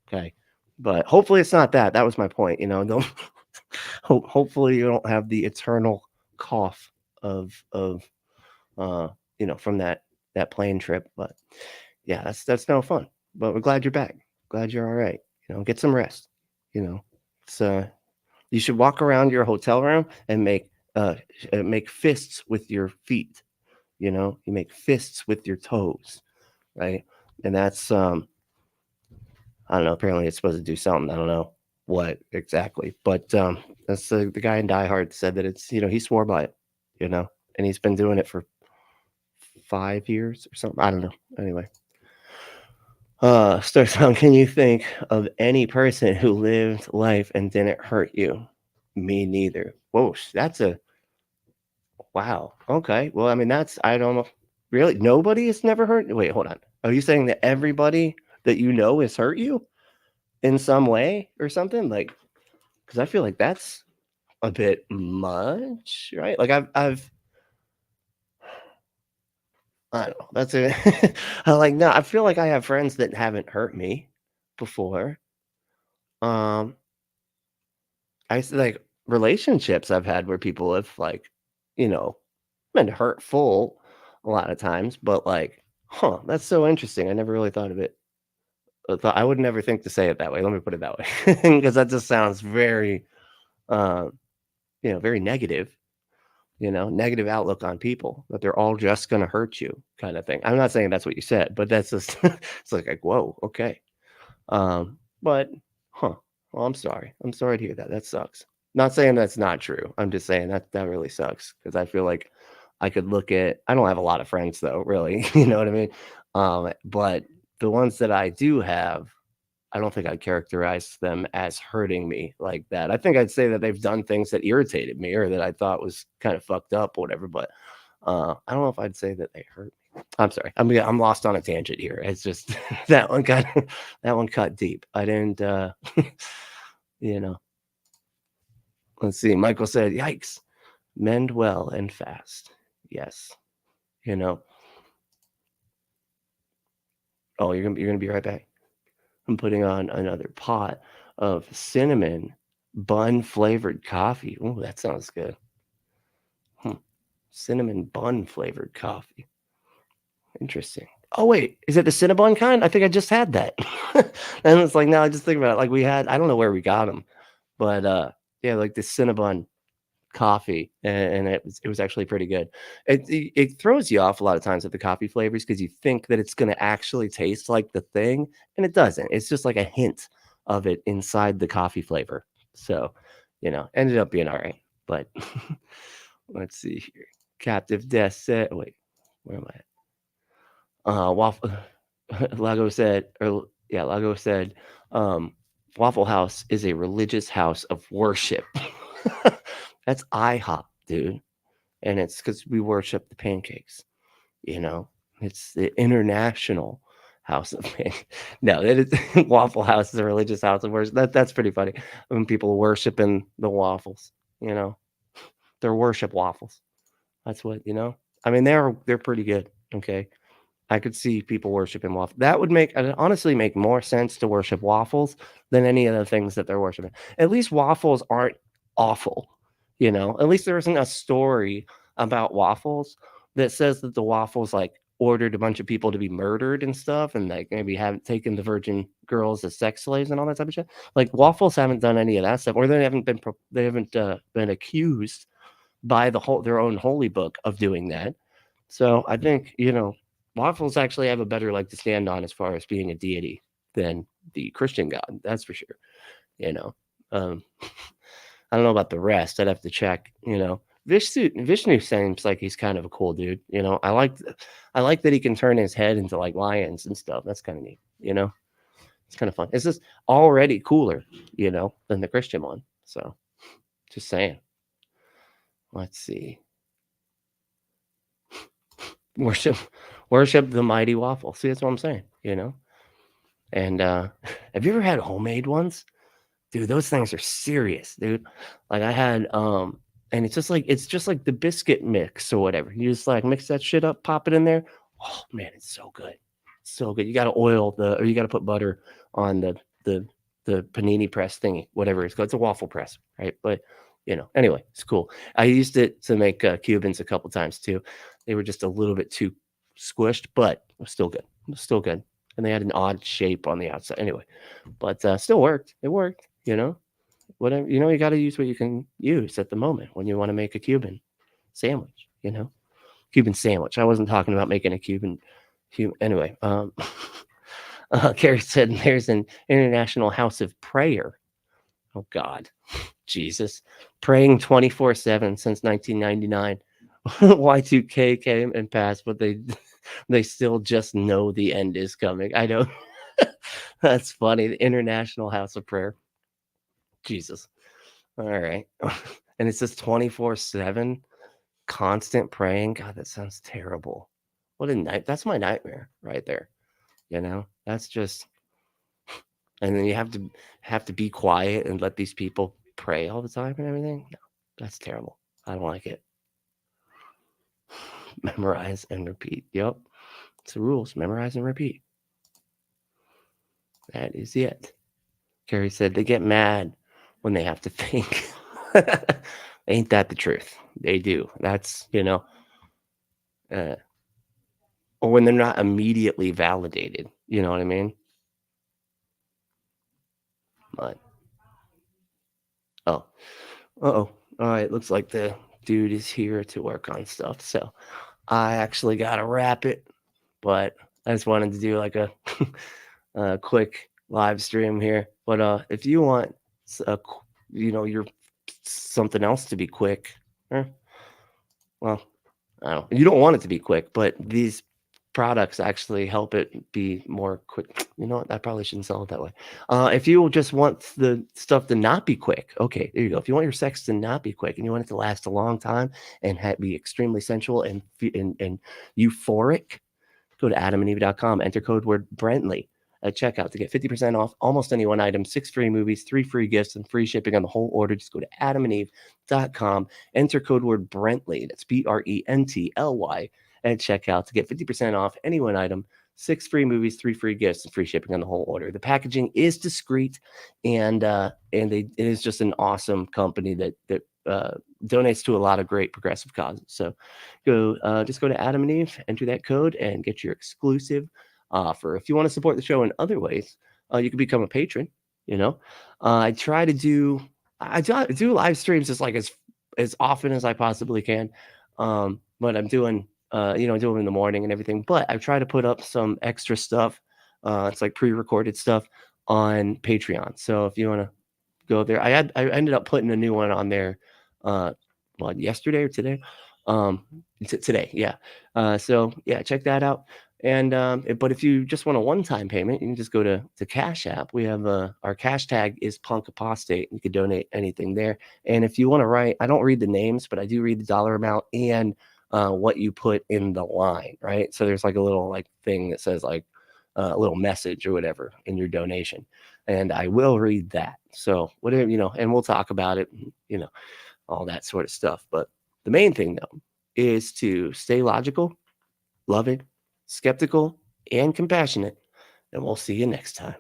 Okay. But hopefully it's not that. That was my point. Don't hopefully you don't have the eternal cough of from that plane trip. But yeah, that's no fun. But we're glad you're back. Glad you're all right. Get some rest. It's you should walk around your hotel room and make fists with your feet. You make fists with your toes, right? And that's I don't know. Apparently, it's supposed to do something. I don't know what exactly, but that's the guy in Die Hard said that it's he swore by it, and he's been doing it for 5 years or something. I don't know. Anyway, Star Sound, can you think of any person who lived life and didn't hurt you? Me neither. Whoa, that's a wow. Okay, well, I mean I don't know. Really, nobody has never hurt. Wait, hold on. Are you saying that everybody that has hurt you in some way or something? Like, because I feel like that's a bit much, right? Like I've I don't know. That's it. I feel like I have friends that haven't hurt me before. Um, like relationships I've had where people have been hurtful a lot of times, but like, that's so interesting. I never really thought of it. I would never think to say it that way. Let me put it that way, because that just sounds very, very negative. Negative outlook on people, that they're all just going to hurt you, kind of thing. I'm not saying that's what you said, but that's just it's like whoa, okay. But well, I'm sorry. I'm sorry to hear that. That sucks. Not saying that's not true. I'm just saying that really sucks, because I feel like I could look at. I don't have a lot of friends though, really. You know what I mean? But the ones that I do have, I don't think I'd characterize them as hurting me like that. I think I'd say that they've done things that irritated me or that I thought was kind of fucked up or whatever. But I don't know if I'd say that they hurt me. I'm sorry. I'm lost on a tangent here. It's just that one cut deep. I didn't, Let's see. Michael said, "Yikes, mend well and fast." Yes. Oh, you're gonna be right back. I'm putting on another pot of cinnamon bun flavored coffee. Oh, that sounds good. Cinnamon bun flavored coffee. Interesting. Oh, wait. Is it the Cinnabon kind? I think I just had that. And it's like, now I just think about it. Like I don't know where we got them, but yeah, like the Cinnabon coffee, and it was actually pretty good. It throws you off a lot of times with the coffee flavors, because you think that it's going to actually taste like the thing, and it doesn't. It's just like a hint of it inside the coffee flavor. So ended up being all right. But let's see here. Captive Death said, wait, where am I at? Waffle Lago said Waffle House is a religious house of worship. That's IHOP, dude. And it's because we worship the pancakes. It's the international house of pancakes. No, it is Waffle House is a religious house of worship. That's pretty funny. When people worshiping the waffles, they're worship waffles. That's what, I mean, they're pretty good. Okay. I could see people worshiping waffles. That would honestly make more sense to worship waffles than any of the things that they're worshiping. At least waffles aren't awful. At least there isn't a story about waffles that says that the waffles like ordered a bunch of people to be murdered and stuff, and like maybe haven't taken the virgin girls as sex slaves and all that type of shit. Like waffles haven't done any of that stuff, or they haven't been accused by their own holy book of doing that. So I think waffles actually have a better leg to stand on as far as being a deity than the Christian God. That's for sure. You know, um, I don't know about the rest. I'd have to check. You know, Vishnu seems like he's kind of a cool dude. You know, I like that he can turn his head into like lions and stuff. That's kind of neat. You know, it's kind of fun. It's just already cooler, you know, than the Christian one. So, just saying. Let's see. Worship, worship the mighty waffle. See, that's what I'm saying. You know. And have you ever had homemade ones? Dude, those things are serious, dude. Like I had and it's just like the biscuit mix or whatever. You just like mix that shit up, pop it in there. Oh man, it's so good. So good. You gotta oil or you gotta put butter on the panini press thingy, whatever it's called. It's a waffle press, right? But you know, anyway, it's cool. I used it to make Cubans a couple times too. They were just a little bit too squished, but it was still good. It was still good. And they had an odd shape on the outside. Anyway, but still worked. It worked, you know. Whatever, you know, you got to use what you can use at the moment when you want to make a Cuban sandwich, you know. Cuban sandwich. I wasn't talking about making a Cuban anyway. Carrie said there's an international house of prayer. Oh God, Jesus, praying 24/7 since 1999. Y2K came and passed, but they still just know the end is coming. I know. That's funny. The International House of Prayer. Jesus. All right. And it says 24/7 constant praying. God, that sounds terrible. What a night. That's my nightmare right there. You know, that's just, and then you have to be quiet and let these people pray all the time and everything. No, that's terrible. I don't like it. Memorize and repeat. Yep. It's the rules. Memorize and repeat. That is it. Carrie said they get mad when they have to think. Ain't that the truth? They do. That's, you know, or when they're not immediately validated. You know what I mean? But, oh, all right. Looks like the dude is here to work on stuff. So I actually got to wrap it, but I just wanted to do like a quick live stream here. But if you want, you know, your something else to be quick, well, I don't. You don't want it to be quick, but these products actually help it be more quick. You know what? I probably shouldn't sell it that way. If you just want the stuff to not be quick, okay, there you go. If you want your sex to not be quick and you want it to last a long time and be extremely sensual and euphoric, go to adamandeve.com, enter code word Brentley at checkout to get 50% off almost any one item, 6 free movies, 3 free gifts, and free shipping on the whole order. Just go to adamandeve.com, enter code word Brentley, that's Brently, at checkout to get 50% off any one item, 6 free movies, 3 free gifts, and free shipping on the whole order. The packaging is discreet, and it is just an awesome company that donates to a lot of great progressive causes. So just go to Adam and Eve, enter that code, and get your exclusive offer. If you want to support the show in other ways, you can become a patron. You know, I try to do live streams as often as I possibly can, but I'm doing do them in the morning and everything. But I try to put up some extra stuff. It's like pre-recorded stuff on Patreon. So if you want to go there, I ended up putting a new one on there. Yesterday or today? Today, yeah. So yeah, check that out. And but if you just want a one-time payment, you can just go to Cash App. We have our cash tag is Punk Apostate. You could donate anything there. And if you want to write, I don't read the names, but I do read the dollar amount and what you put in the line, right? So there's like a little like thing that says like a little message or whatever in your donation, and I will read that. So whatever, and we'll talk about it, all that sort of stuff. But the main thing though is to stay logical, loving, skeptical, and compassionate, and we'll see you next time.